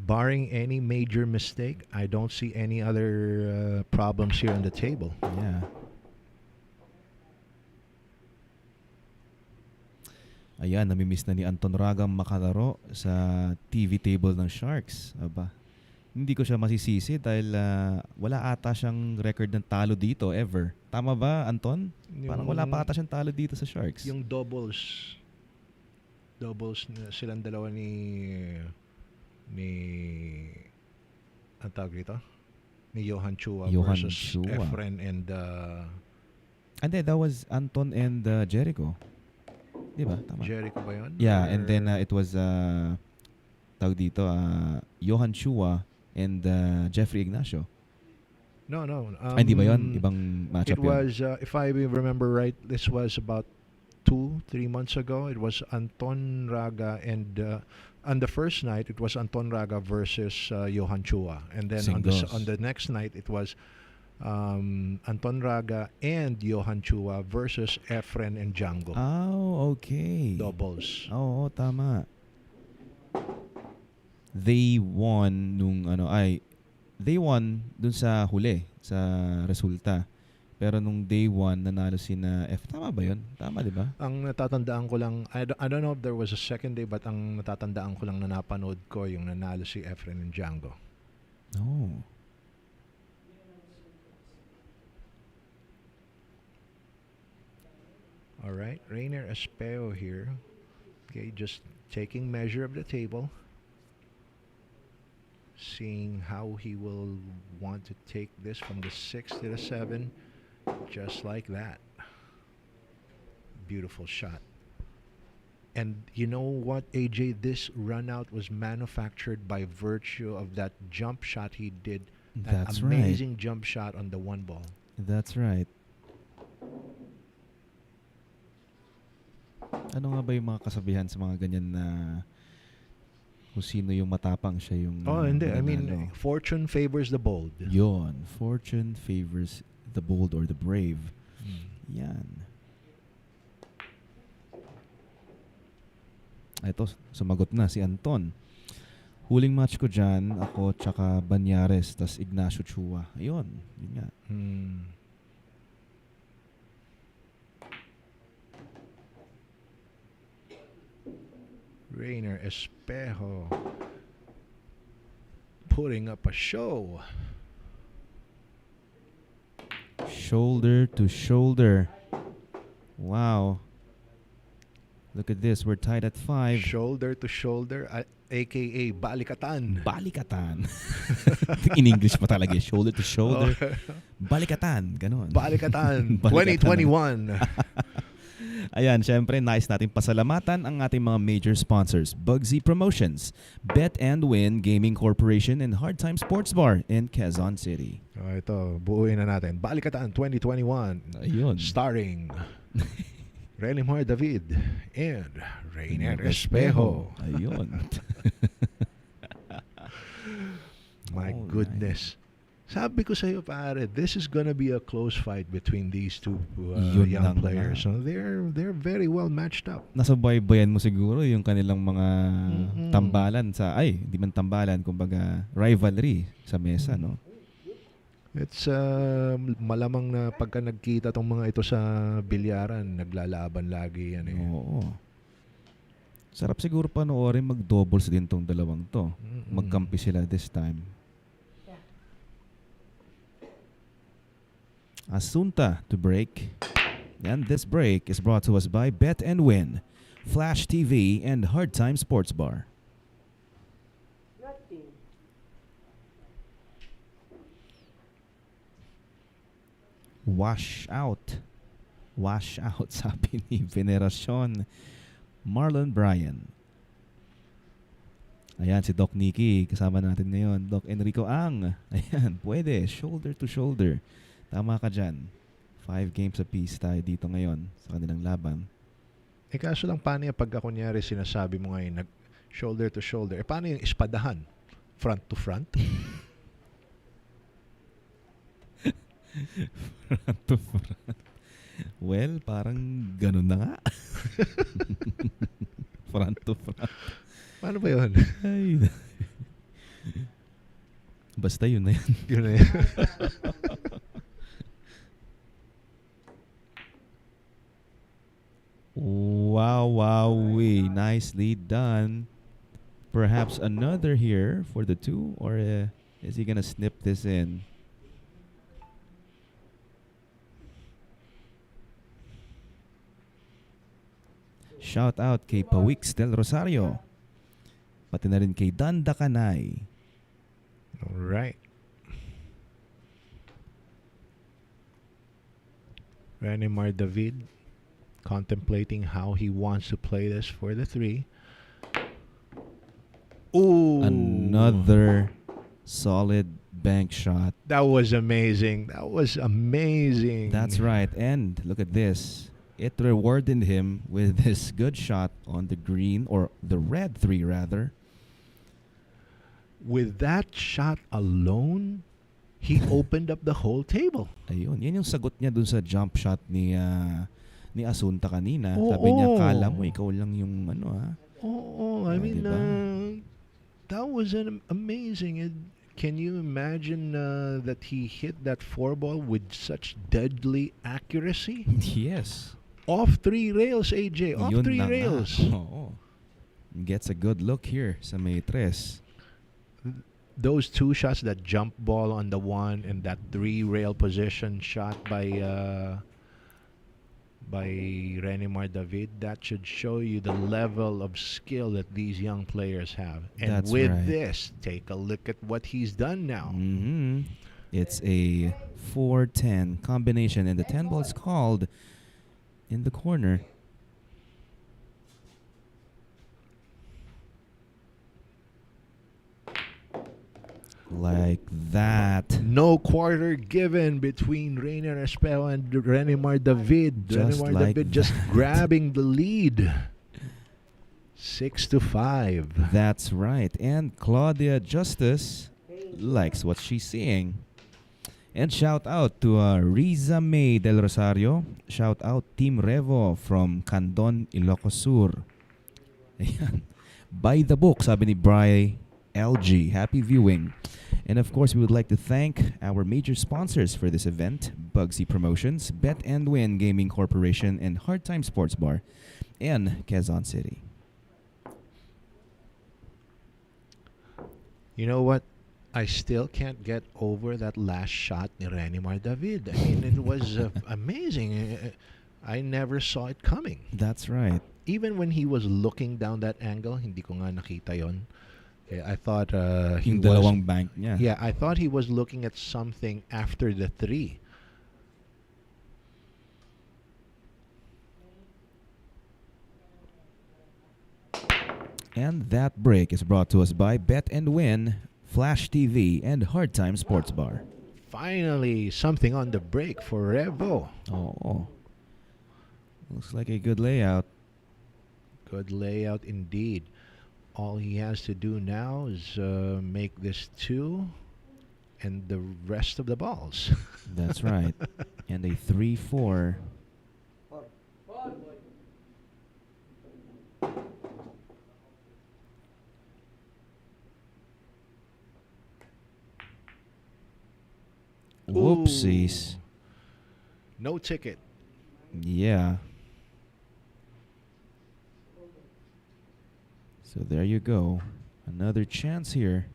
Speaker 5: Barring any major mistake, I don't see any other problems here on the table.
Speaker 1: Yeah. Ayan, namimiss na ni Anton Raga makalaro sa TV table ng Sharks. Aba, hindi ko siya masisisi dahil wala ata siyang record ng talo dito ever. Tama ba, Anton? Parang wala pa ata siyang talo dito sa Sharks.
Speaker 5: Yung doubles silang dalawa ni ang tawag dito? Ni Johan Chua versus
Speaker 1: Chua.
Speaker 5: Efren and
Speaker 1: then that was Anton and Jericho. Di ba? Tama.
Speaker 5: Jericho ba yun?
Speaker 1: Yeah,
Speaker 5: Or
Speaker 1: and then it was tawag dito Johan Chua and Jeffrey Ignacio.
Speaker 5: No.
Speaker 1: Ay, hindi ba yun? Ibang matchup
Speaker 5: It was, if I remember right, this was about 3 months ago. It was Anton Raga, and on the first night it was Anton Raga versus Johan Chua, and then
Speaker 1: Singles.
Speaker 5: on the next night it was Anton Raga and Johan Chua versus Efren and Django.
Speaker 1: Oh, okay.
Speaker 5: Doubles.
Speaker 1: Oo, tama. They won they won dun sa huli, sa resulta. Pero nung day 1, nanalo sina F. Tama ba yun? Tama, di ba?
Speaker 5: Ang natatandaan ko lang, I don't know if there was a second day, but ang natatandaan ko lang na napanood ko yung nanalo si Efren and Django.
Speaker 1: Oh.
Speaker 5: All right, Rayner Espejo here. Okay, just taking measure of the table. Seeing how he will want to take this from the 6 to the 7. Just like that. Beautiful shot. And you know what, AJ? This run out was manufactured by virtue of that jump shot he did. That
Speaker 1: That's
Speaker 5: amazing jump shot on the 1 ball.
Speaker 1: That's right. Ano nga ba yung mga kasabihan sa mga ganyan na kung sino yung matapang siya yung
Speaker 5: Oh, hindi. I mean,
Speaker 1: mananalo?
Speaker 5: fortune favors the bold.
Speaker 1: Yun. Fortune favors the bold or the brave. Yan. Ito, sumagot na si Anton. Huling match ko dyan, ako tsaka Banyares, tas Ignacio Chua. Ayun. Yun nga.
Speaker 5: Rayner Espejo putting up a show.
Speaker 1: Shoulder to shoulder. Wow. Look at this. We're tied at 5.
Speaker 5: Shoulder to shoulder, aka balikatan.
Speaker 1: Balikatan. In English pa talaga. Shoulder to shoulder.
Speaker 5: Okay.
Speaker 1: Balikatan. Ganon.
Speaker 5: Balikatan
Speaker 1: Balikatan.
Speaker 5: 2021.
Speaker 1: Ayan, syempre, nice natin pasalamatan ang ating mga major sponsors. Bugsy Promotions, Bet and Win Gaming Corporation, and Hard Time Sports Bar in Quezon City.
Speaker 5: Ito, buuin na natin. Balikatan 2021.
Speaker 1: Ayun.
Speaker 5: Starring Renemar David and Rayner Espejo.
Speaker 1: Ayun.
Speaker 5: My
Speaker 1: Oh,
Speaker 5: goodness. Sabi ko sa iyo, pare, this is gonna be a close fight between these two
Speaker 1: Yun
Speaker 5: young
Speaker 1: lang
Speaker 5: players. So
Speaker 1: nga.
Speaker 5: they're very well matched up.
Speaker 1: Nasa baybayan mo siguro yung kanilang mga tambalan di man tambalan, kumbaga rivalry sa mesa, no?
Speaker 5: It's malamang na pagka nagkita tong mga ito sa bilyaran, naglalaban lagi yan eh.
Speaker 1: Oo. Sarap siguro panoorin, mag-doubles din tong dalawang to. Magkampi sila this time. Asunta to break. And this break is brought to us by Bet and Win, Flash TV, and Hard Time Sports Bar. Wash out. Wash out, sabi ni Veneracion Marlon Bryan. Ayan, si Doc Nicky, kasama natin ngayon. Doc Enrico Ang. Ayan, pwede. Shoulder to shoulder. Tama ka dyan. 5 games apiece tayo dito ngayon sa kanilang laban.
Speaker 5: Kaso lang, paano yung pagka kunyari sinasabi mo ngayon, shoulder to shoulder, paano yung espadahan? Front to front?
Speaker 1: Front to front. Well, parang ganun na nga. Front to front.
Speaker 5: Paano ba yun?
Speaker 1: Ay. Basta yun na yan.
Speaker 5: Yun na yun.
Speaker 1: Wow, wowee. Nicely done. Perhaps another here for the two, or is he gonna snip this in? Shout out kay Pawix del Rosario. Pati na rin kay Danda Kanay.
Speaker 5: All right. Renemar David contemplating how he wants to play this for the 3. Ooh.
Speaker 1: Another solid bank shot.
Speaker 5: That was amazing. That was amazing.
Speaker 1: That's right. And look at this. it rewarded him with this good shot on the green, or the red 3 rather.
Speaker 5: With that shot alone, he opened up the whole table.
Speaker 1: Ayun, yan yung sagot niya dun sa jump shot ni Asunta kanina.
Speaker 5: Oo.
Speaker 1: Sabi niya, kala mo ikaw lang yung
Speaker 5: I mean,
Speaker 1: diba?
Speaker 5: that was amazing. Can you imagine that he hit that 4 ball with such deadly accuracy?
Speaker 1: Yes.
Speaker 5: Off 3 rails, AJ. Off
Speaker 1: Yun
Speaker 5: 3
Speaker 1: na nga.
Speaker 5: rails.
Speaker 1: Oo. Gets a good look here sa may tres.
Speaker 5: Those 2 shots, that jump ball on the 1 and that 3 rail position shot by Renemar David, that should show you the level of skill that these young players have. And
Speaker 1: That's
Speaker 5: with
Speaker 1: right.
Speaker 5: this, take a look at what he's done now.
Speaker 1: Mm-hmm. It's a 4-10 combination, and the 10 ball is called in the corner. Like that.
Speaker 5: No quarter given between Rayner Espejo and Renemar David.
Speaker 1: Just
Speaker 5: Renemar
Speaker 1: like
Speaker 5: David just
Speaker 1: that.
Speaker 5: grabbing the lead. 6-5.
Speaker 1: That's right. And Claudia Justice likes what she's seeing. And shout out to Riza May Del Rosario. Shout out Team Revo from Candon, Ilocos Sur. Ayan. By the book, sabi ni Bri LG. Happy viewing. And of course, we would like to thank our major sponsors for this event: Bugsy Promotions, Bet and Win Gaming Corporation, and Hard Time Sports Bar in Quezon City.
Speaker 5: You know what? I still can't get over that last shot ni Renemar David. I mean, it was amazing. I never saw it coming.
Speaker 1: That's right.
Speaker 5: Even when he was looking down that angle, hindi ko nga nakita yon. I thought he
Speaker 1: Yung
Speaker 5: was...
Speaker 1: dalawang bank niya.
Speaker 5: Yeah, I thought he was looking at something after the 3.
Speaker 1: And that break is brought to us by Bet and Win, Flash TV, and Hard Time Sports Bar.
Speaker 5: Finally, something on the break for Revo.
Speaker 1: Oh. Looks like a good layout.
Speaker 5: Good layout indeed. All he has to do now is make this 2 and the rest of the balls.
Speaker 1: That's right. And a 3-4. Whoopsies.
Speaker 5: Ooh. No ticket.
Speaker 1: Yeah. So there you go. Another chance here.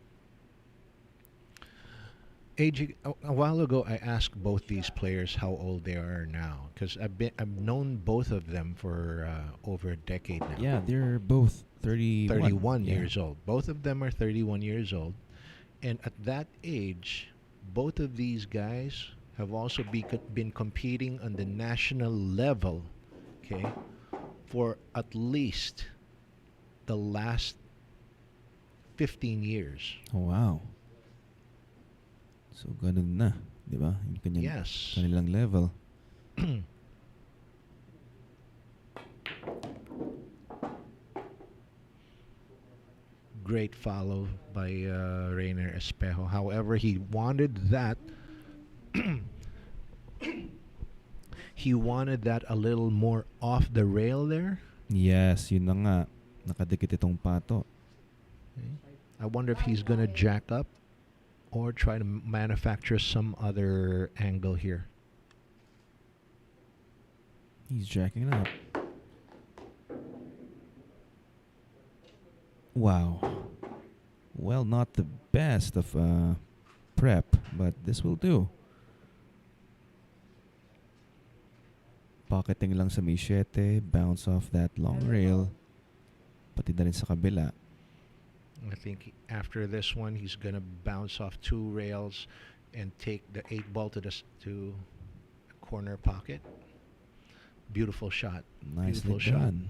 Speaker 5: AJ, a while ago, I asked both these players how old they are now, because I've known both of them for over a decade now.
Speaker 1: Yeah, they're both 31.
Speaker 5: 31
Speaker 1: Yeah.
Speaker 5: years old. Both of them are 31 years old, and at that age, both of these guys have also been competing on the national level, okay, for at least the last 15 years.
Speaker 1: Oh, wow. So, ganun na. Di ba? Yung
Speaker 5: Yes.
Speaker 1: kanilang level.
Speaker 5: Great follow by Rayner Espejo. However, he wanted that. He wanted that a little more off the rail there.
Speaker 1: Yes, yun na nga. Nakadikit itong pato.
Speaker 5: I wonder if he's gonna jack up or try to manufacture some other angle here.
Speaker 1: He's jacking it up. Wow. Well, not the best of prep, but this will do. Pocketing lang sa may 7, bounce off that long rail. Pati na rin sa kabila.
Speaker 5: I think after this one, he's gonna bounce off 2 rails and take the 8 ball to the corner pocket. Beautiful shot.
Speaker 1: Nicely
Speaker 5: Beautiful shot.
Speaker 1: done.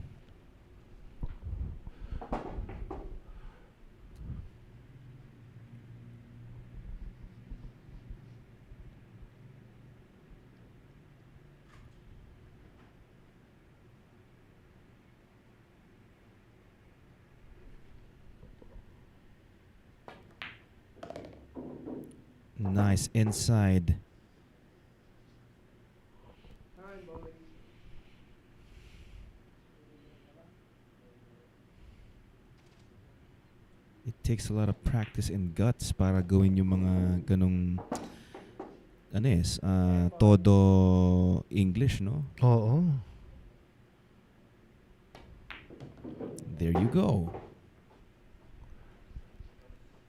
Speaker 1: Nice inside. It takes a lot of practice and guts para gawin yung mga ganong todo English, no?
Speaker 5: Oo.
Speaker 1: There you go.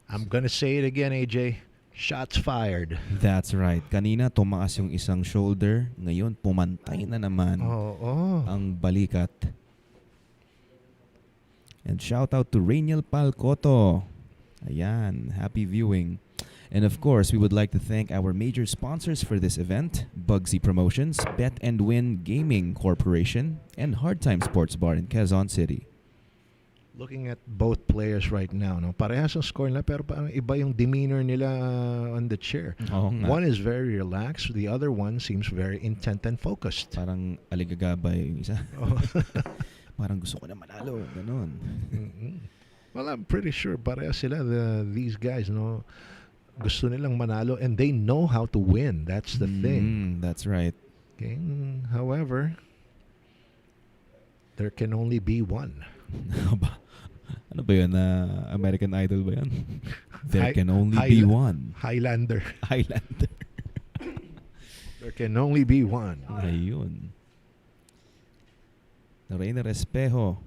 Speaker 5: I'm gonna say it again, AJ. Shots fired.
Speaker 1: That's right. Kanina tumaas yung isang shoulder, ngayon pumantay na naman
Speaker 5: Oo.
Speaker 1: ang balikat. And shout out to Rainiel Palcoto. Ayan, happy viewing. And of course, we would like to thank our major sponsors for this event, Bugsy Promotions, Bet and Win Gaming Corporation, and Hard Time Sports Bar in Quezon City.
Speaker 5: Looking at both players right now, no? Parehas ang score nila pero parang iba yung demeanor nila on the chair.
Speaker 1: Oo nga.
Speaker 5: One is very relaxed, the other one seems very intent and focused.
Speaker 1: Parang aligagabay yung isa.
Speaker 5: Oh.
Speaker 1: Parang gusto ko na manalo, ganun.
Speaker 5: Well, I'm pretty sure parehas sila, these guys, no? Gusto nilang manalo and they know how to win. That's the thing.
Speaker 1: That's right.
Speaker 5: Okay. However, there can only be one.
Speaker 1: Ano ba yun? American Idol ba yan? There can only be one.
Speaker 5: Highlander.
Speaker 1: Highlander.
Speaker 5: There can only be one.
Speaker 1: Ayun. Rayner Espejo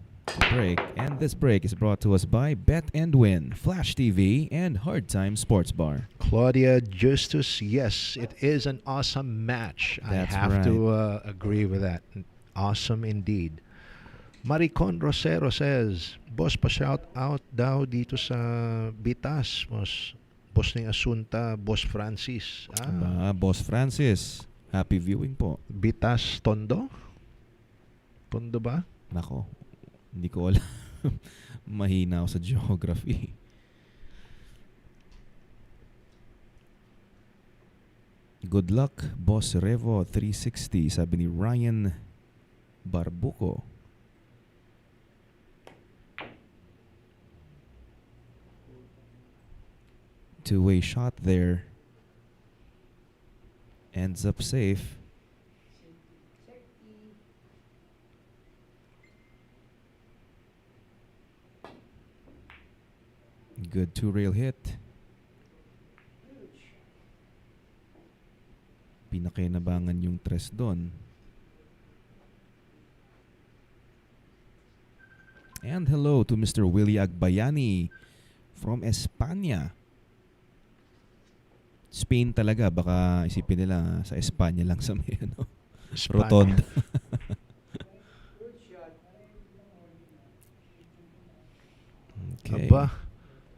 Speaker 1: break. And this break is brought to us by Bet and Win, Flash TV, and Hard Time Sports Bar.
Speaker 5: Claudia Justus, yes, it is an awesome match.
Speaker 1: That's
Speaker 5: I have
Speaker 1: right.
Speaker 5: to agree with that. Awesome indeed. Maricon Rosero says, Boss, pa-shout out daw dito sa Bitas. Boss ni Asunta, Boss Francis.
Speaker 1: Boss Francis, happy viewing po.
Speaker 5: Bitas Tondo? Tondo ba?
Speaker 1: Nako, hindi ko alam. Mahina ako sa geography. Good luck, Boss Revo 360, sabi ni Ryan Barbuco. Two-way shot there. Ends up safe. Good two-rail hit. Pinakinabangan yung tres doon. And hello to Mr. Willie Agbayani from Espanya. Spain talaga, baka isipin nila sa Espanya lang sa may rotonda. Okay.
Speaker 5: Aba,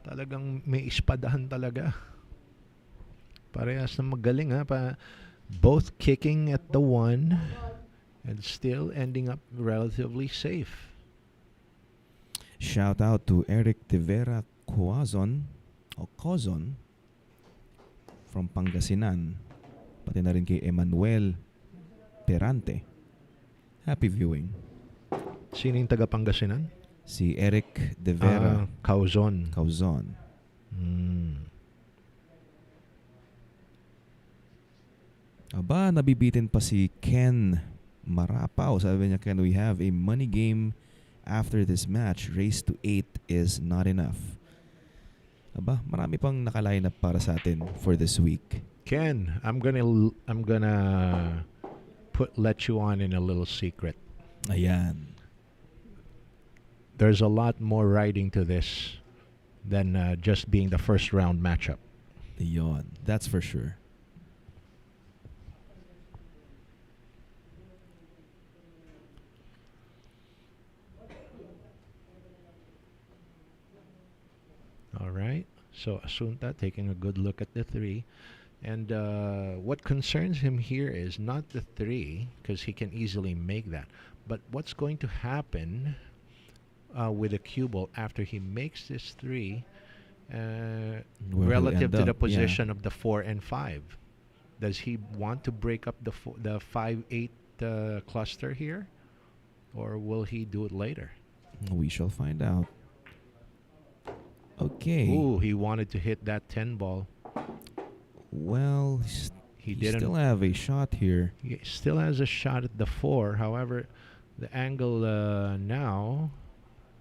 Speaker 5: talagang may ispadahan talaga. Parehas na magaling ha. Both kicking at the one and still ending up relatively safe.
Speaker 1: Shout out to Eric De Vera Quezon o Quezon from Pangasinan. Pati na rin kay Emmanuel Perante. Happy viewing.
Speaker 5: Sino yung taga Pangasinan?
Speaker 1: Si Eric De Vera
Speaker 5: Quezon.
Speaker 1: Quezon. Aba, nabibitin pa si Ken Marapaw. Sabi niya, can we have a money game after this match? Race to 8 is not enough. Aba, marami pang nakaline up para sa atin for this week.
Speaker 5: Ken, I'm gonna let you on in a little secret.
Speaker 1: Ayan.
Speaker 5: There's a lot more riding to this than just being the first round matchup.
Speaker 1: Ayan. That's for sure.
Speaker 5: All right. So Asunta taking a good look at the three. And what concerns him here is not the three, because he can easily make that. But what's going to happen with a cue ball after he makes this three relative to the position of the 4 and 5? Does he want to break up the 5-8 cluster here? Or will he do it later?
Speaker 1: We shall find out. Okay.
Speaker 5: Ooh, he wanted to hit that 10 ball.
Speaker 1: Well,
Speaker 5: He
Speaker 1: he
Speaker 5: didn't.
Speaker 1: still have a shot here.
Speaker 5: He still has a shot at the 4. However, the angle now,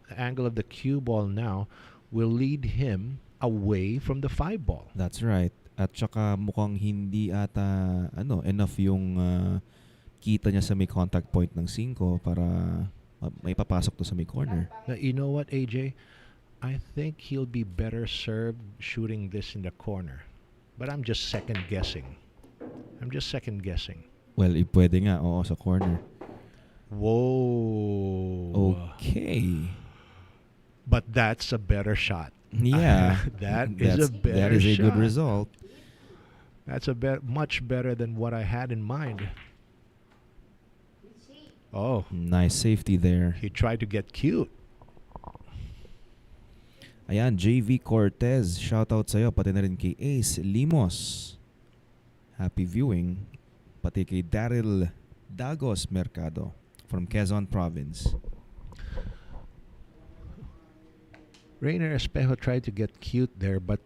Speaker 5: the angle of the cue ball now, will lead him away from the 5 ball.
Speaker 1: That's right. At saka mukhang hindi ata enough yung kita niya sa may contact point ng 5 para may papasok to sa may corner.
Speaker 5: Now, you know what, AJ? I think he'll be better served shooting this in the corner. But I'm just second guessing.
Speaker 1: Well, pwede nga, oo, sa corner.
Speaker 5: Whoa.
Speaker 1: Okay.
Speaker 5: But that's a better shot.
Speaker 1: Yeah.
Speaker 5: That is a better
Speaker 1: That is a
Speaker 5: shot.
Speaker 1: good result.
Speaker 5: That's much better than what I had in mind. Oh,
Speaker 1: Nice safety there.
Speaker 5: he tried to get cute.
Speaker 1: Ayan, JV Cortez, shoutout sa'yo, pati na rin kay Ace Limos. Happy viewing. Pati kay Daryl Dagos Mercado from Quezon Province.
Speaker 5: Rayner Espejo tried to get cute there, but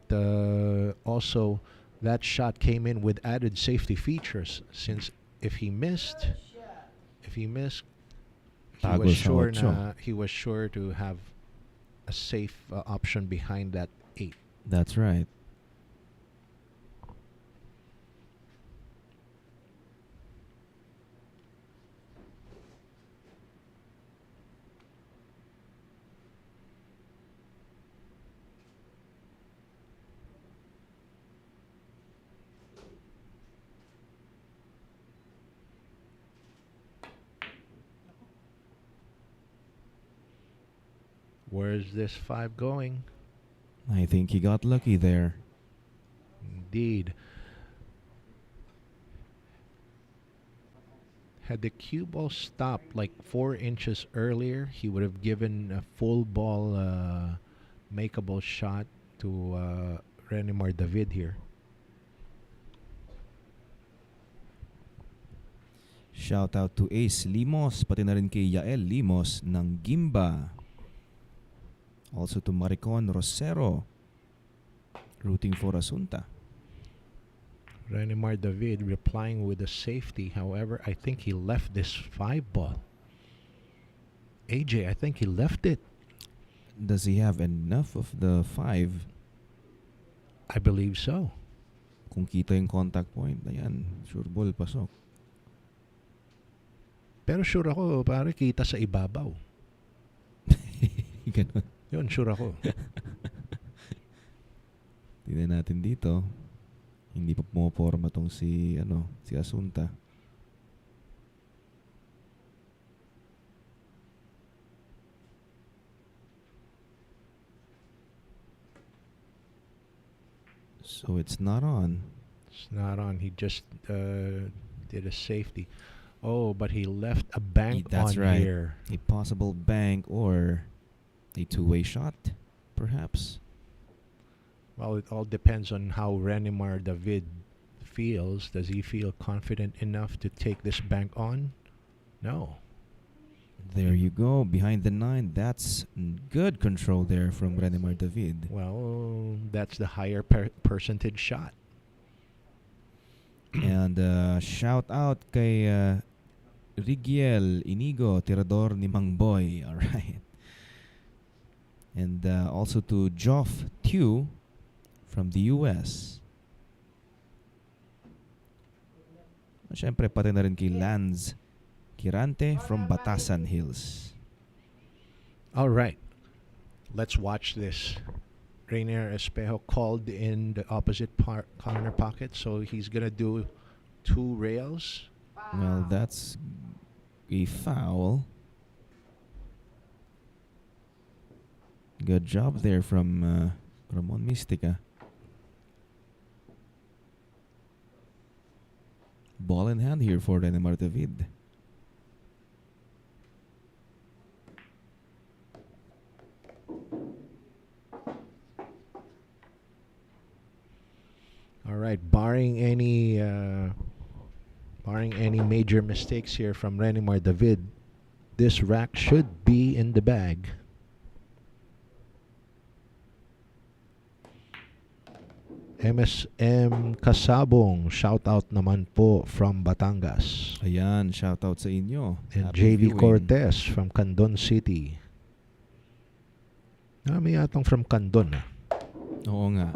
Speaker 5: also that shot came in with added safety features. Since if he missed, he
Speaker 1: Tago
Speaker 5: was
Speaker 1: sa
Speaker 5: sure
Speaker 1: ocho.
Speaker 5: he was sure to have a safe option behind that 8.
Speaker 1: That's right.
Speaker 5: Where's this 5 going?
Speaker 1: I think he got lucky there.
Speaker 5: Indeed. Had the cue ball stopped like 4 inches earlier, he would have given a full ball makeable shot to Renemar David here.
Speaker 1: Shout out to Ace Limos, pati na rin kay Yael Limos ng Gimba. Also to Maricon Rosero, rooting for Asunta.
Speaker 5: Renemar David replying with a safety. However, I think he left this 5 ball. AJ, I think he left it.
Speaker 1: Does he have enough of the 5?
Speaker 5: I believe so.
Speaker 1: Kung kita yung contact point, ayan, sure ball, pasok.
Speaker 5: Pero sure ako, pare, kita sa ibabaw.
Speaker 1: Ganun.
Speaker 5: Yun, sure ako.
Speaker 1: Tingnan natin dito. Hindi pa pumaporma tong si Asunta. So it's not on.
Speaker 5: It's not on. He just did a safety. Oh, but he left a bank
Speaker 1: That's
Speaker 5: on
Speaker 1: right.
Speaker 5: here.
Speaker 1: A possible bank or a two-way shot, perhaps.
Speaker 5: Well, it all depends on how Renemar David feels. Does he feel confident enough to take this bank on? No.
Speaker 1: There you go, behind the 9. That's good control there from Renemar David.
Speaker 5: Well, that's the higher percentage shot.
Speaker 1: And shout out kay Rigiel Inigo, tirador ni Mang Boy. All right. And also to Joff Tew from the US. Siyempre, pati na rin kay Lance Kirante from Batasan Hills.
Speaker 5: All right. Let's watch this. Rayner Espejo called in the opposite corner pocket, so he's going to do 2 rails.
Speaker 1: Well, that's a foul. Good job there from Ramon Mystica. Ball in hand here for Renemar David.
Speaker 5: All right, barring any major mistakes here from Renemar David, this rack should be in the bag. MSM Kasabong, shout out naman po from Batangas.
Speaker 1: Ayan, shoutout sa inyo.
Speaker 5: And
Speaker 1: Happy
Speaker 5: JV
Speaker 1: viewing.
Speaker 5: Cortez from Candon City. May atong from Candon.
Speaker 1: Oo nga.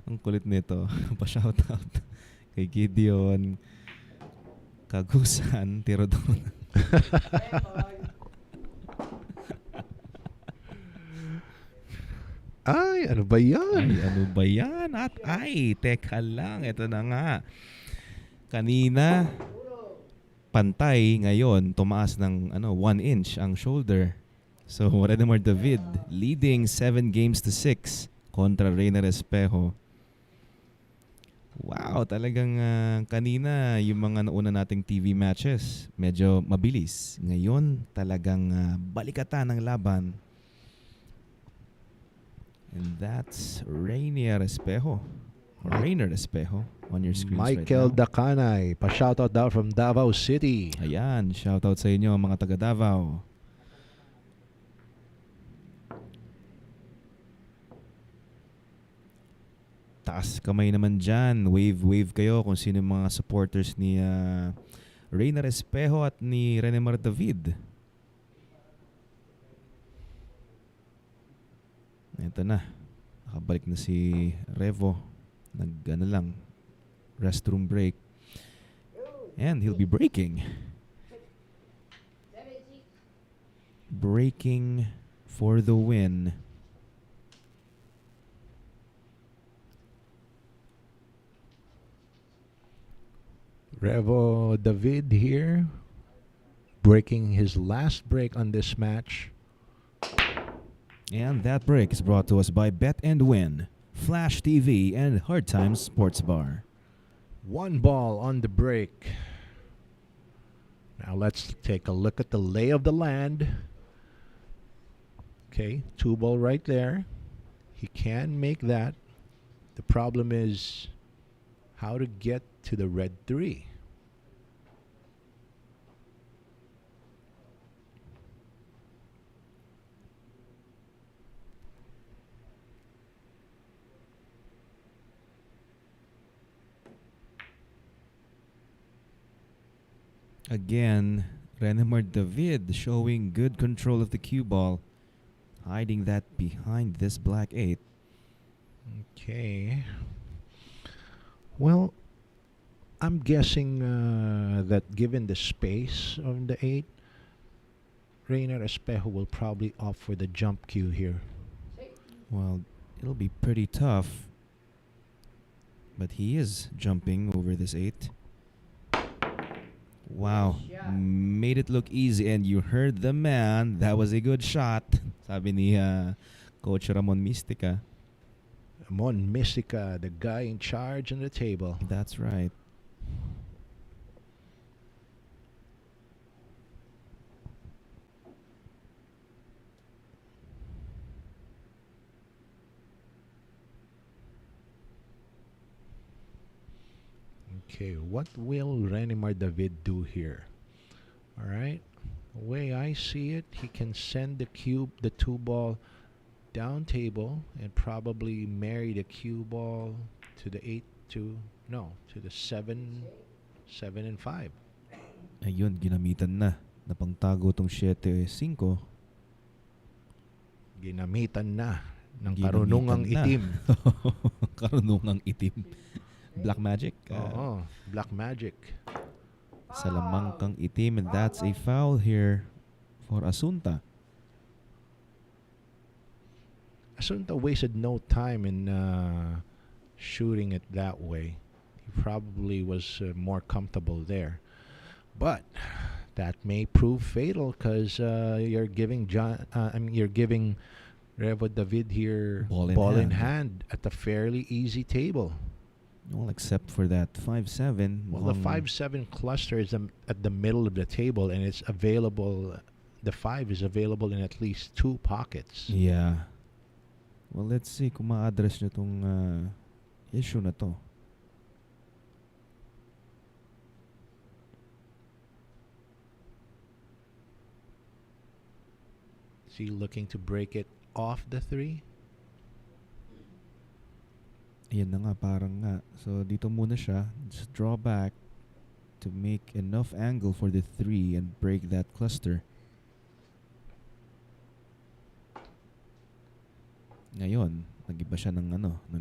Speaker 1: Ang kulit nito. Pa-shoutout kay Gideon Kagusan Tirodon.
Speaker 5: Ay, ano ba yan?
Speaker 1: Ay, ano ba yan? At ay, teka lang. Ito na nga. Kanina, pantay. Ngayon, tumaas ng 1 inch ang shoulder. So, Renemar David leading 7-6 kontra Rayner Espejo. Wow, talagang kanina yung mga nauna nating TV matches, medyo mabilis. Ngayon, talagang balikatan ng laban. And that's Rayner Espejo. Or Rayner Espejo on your screen
Speaker 5: Michael
Speaker 1: right now.
Speaker 5: Dacanay, pa-shoutout daw from Davao City.
Speaker 1: Ayan, shoutout sa inyo mga taga Davao. Taas kamay naman dyan. Wave kayo kung sino yung mga supporters ni Rayner Espejo at ni Renemar David. Ito na. Nakabalik na si Revo. Restroom break. And he'll be breaking. Breaking for the win.
Speaker 5: Revo David here, breaking his last break on this match.
Speaker 1: And that break is brought to us by Bet and Win, Flash TV, and Hard Times Sports Bar.
Speaker 5: 1 ball on the break. Now let's take a look at the lay of the land. Okay, 2 ball right there. He can make that. The problem is how to get to the red 3.
Speaker 1: Again, Renemar David showing good control of the cue ball, hiding that behind this black 8.
Speaker 5: Okay. Well, I'm guessing that given the space of the 8, Rayner Espejo will probably opt for the jump cue here.
Speaker 1: Well, it'll be pretty tough, but he is jumping over this 8. Wow, made it look easy, and you heard the man. That was a good shot. Sabi ni Coach Ramon Mistica.
Speaker 5: Ramon Mistica, the guy in charge on the table.
Speaker 1: That's right.
Speaker 5: Okay, what will Renemar David do here? All right, the way I see it, he can send the 2 ball down table and probably marry the cue ball to the to the 7 and 5.
Speaker 1: Ayun, ginamitan na. Napangtago tong 7-5.
Speaker 5: Ginamitan na ng karunungang itim.
Speaker 1: Karunungang itim. Black Magic.
Speaker 5: Black Magic.
Speaker 1: Salamangkang itim, and that's a foul here for Asunta.
Speaker 5: Asunta wasted no time in shooting it that way. He probably was more comfortable there. But that may prove fatal because you're giving Revo David here
Speaker 1: Ball in
Speaker 5: hand at a fairly easy table.
Speaker 1: Well, except for that 5-7.
Speaker 5: Well, the 5-7 cluster is at the middle of the table, and it's available. The 5 is available in at least 2 pockets.
Speaker 1: Yeah. Well, let's see kung ma-address nyo itong issue na to.
Speaker 5: See, looking to break it off the 3.
Speaker 1: Ayan na nga, parang nga. So, dito muna siya. Just draw back to make enough angle for the 3 and break that cluster. Ngayon, nag-iba siya ng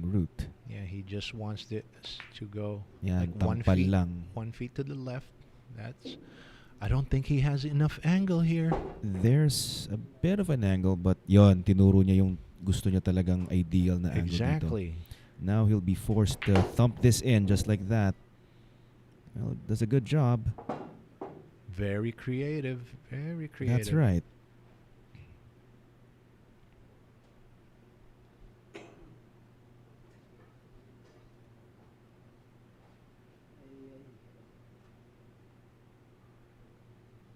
Speaker 1: route.
Speaker 5: Yeah, he just wants this to go
Speaker 1: Yan,
Speaker 5: like 1
Speaker 1: tampal
Speaker 5: feet,
Speaker 1: lang.
Speaker 5: 1 feet to the left. I don't think he has enough angle here.
Speaker 1: There's a bit of an angle, but yon, tinuro niya yung gusto niya talagang ideal na angle dito.
Speaker 5: Exactly.
Speaker 1: Now he'll be forced to thump this in just like that. Well, does a good job.
Speaker 5: Very creative. Very creative.
Speaker 1: That's right.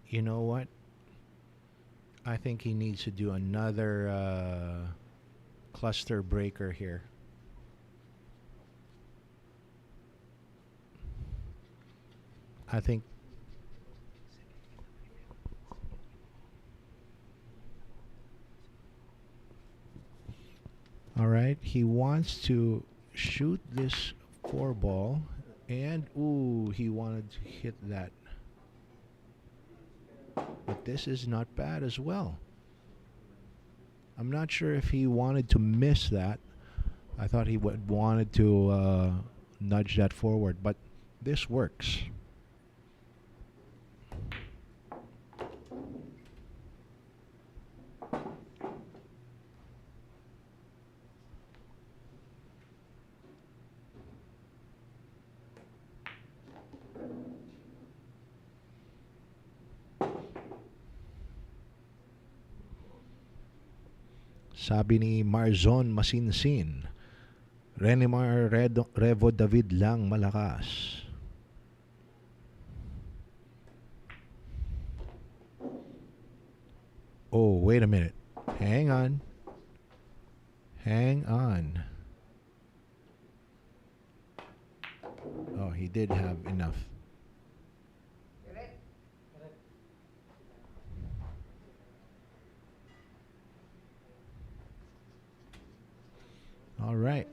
Speaker 5: You know what? I think he needs to do another cluster breaker here. I think all right, he wants to shoot this 4 ball and ooh, he wanted to hit that. But this is not bad as well. I'm not sure if he wanted to miss that. I thought he wanted to nudge that forward, but this works. Sabi ni Marzon Masinsin, Renemar Revo David lang malakas. Oh, wait a minute. Hang on. Hang on. Oh, he did have enough. All right.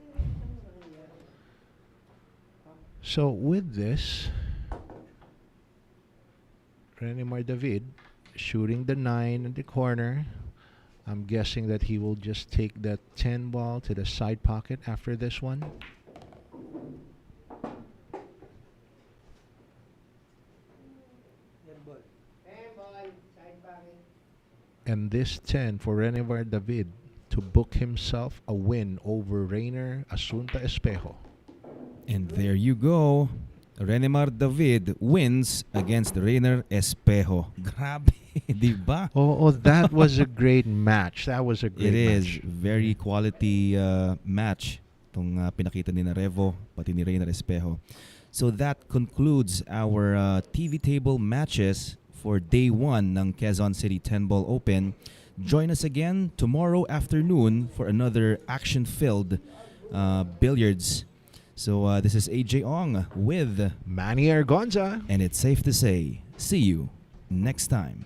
Speaker 5: So with this, Renemar David shooting the 9 in the corner. I'm guessing that he will just take that 10 ball to the side pocket after this one. And this 10 for Renemar David to book himself a win over Rayner Asunta Espejo.
Speaker 1: And there you go. Renemar David wins against Rayner Espejo. Grabe, di ba?
Speaker 5: Oh, that was a great match. That was a great match.
Speaker 1: It is very quality match tong pinakita ni Revo pati ni Rayner Espejo. So that concludes our TV table matches for day 1 ng Quezon City 10-Ball Open. Join us again tomorrow afternoon for another action-filled billiards. So this is AJ Ong with
Speaker 5: Manny Argonza.
Speaker 1: And it's safe to say, see you next time.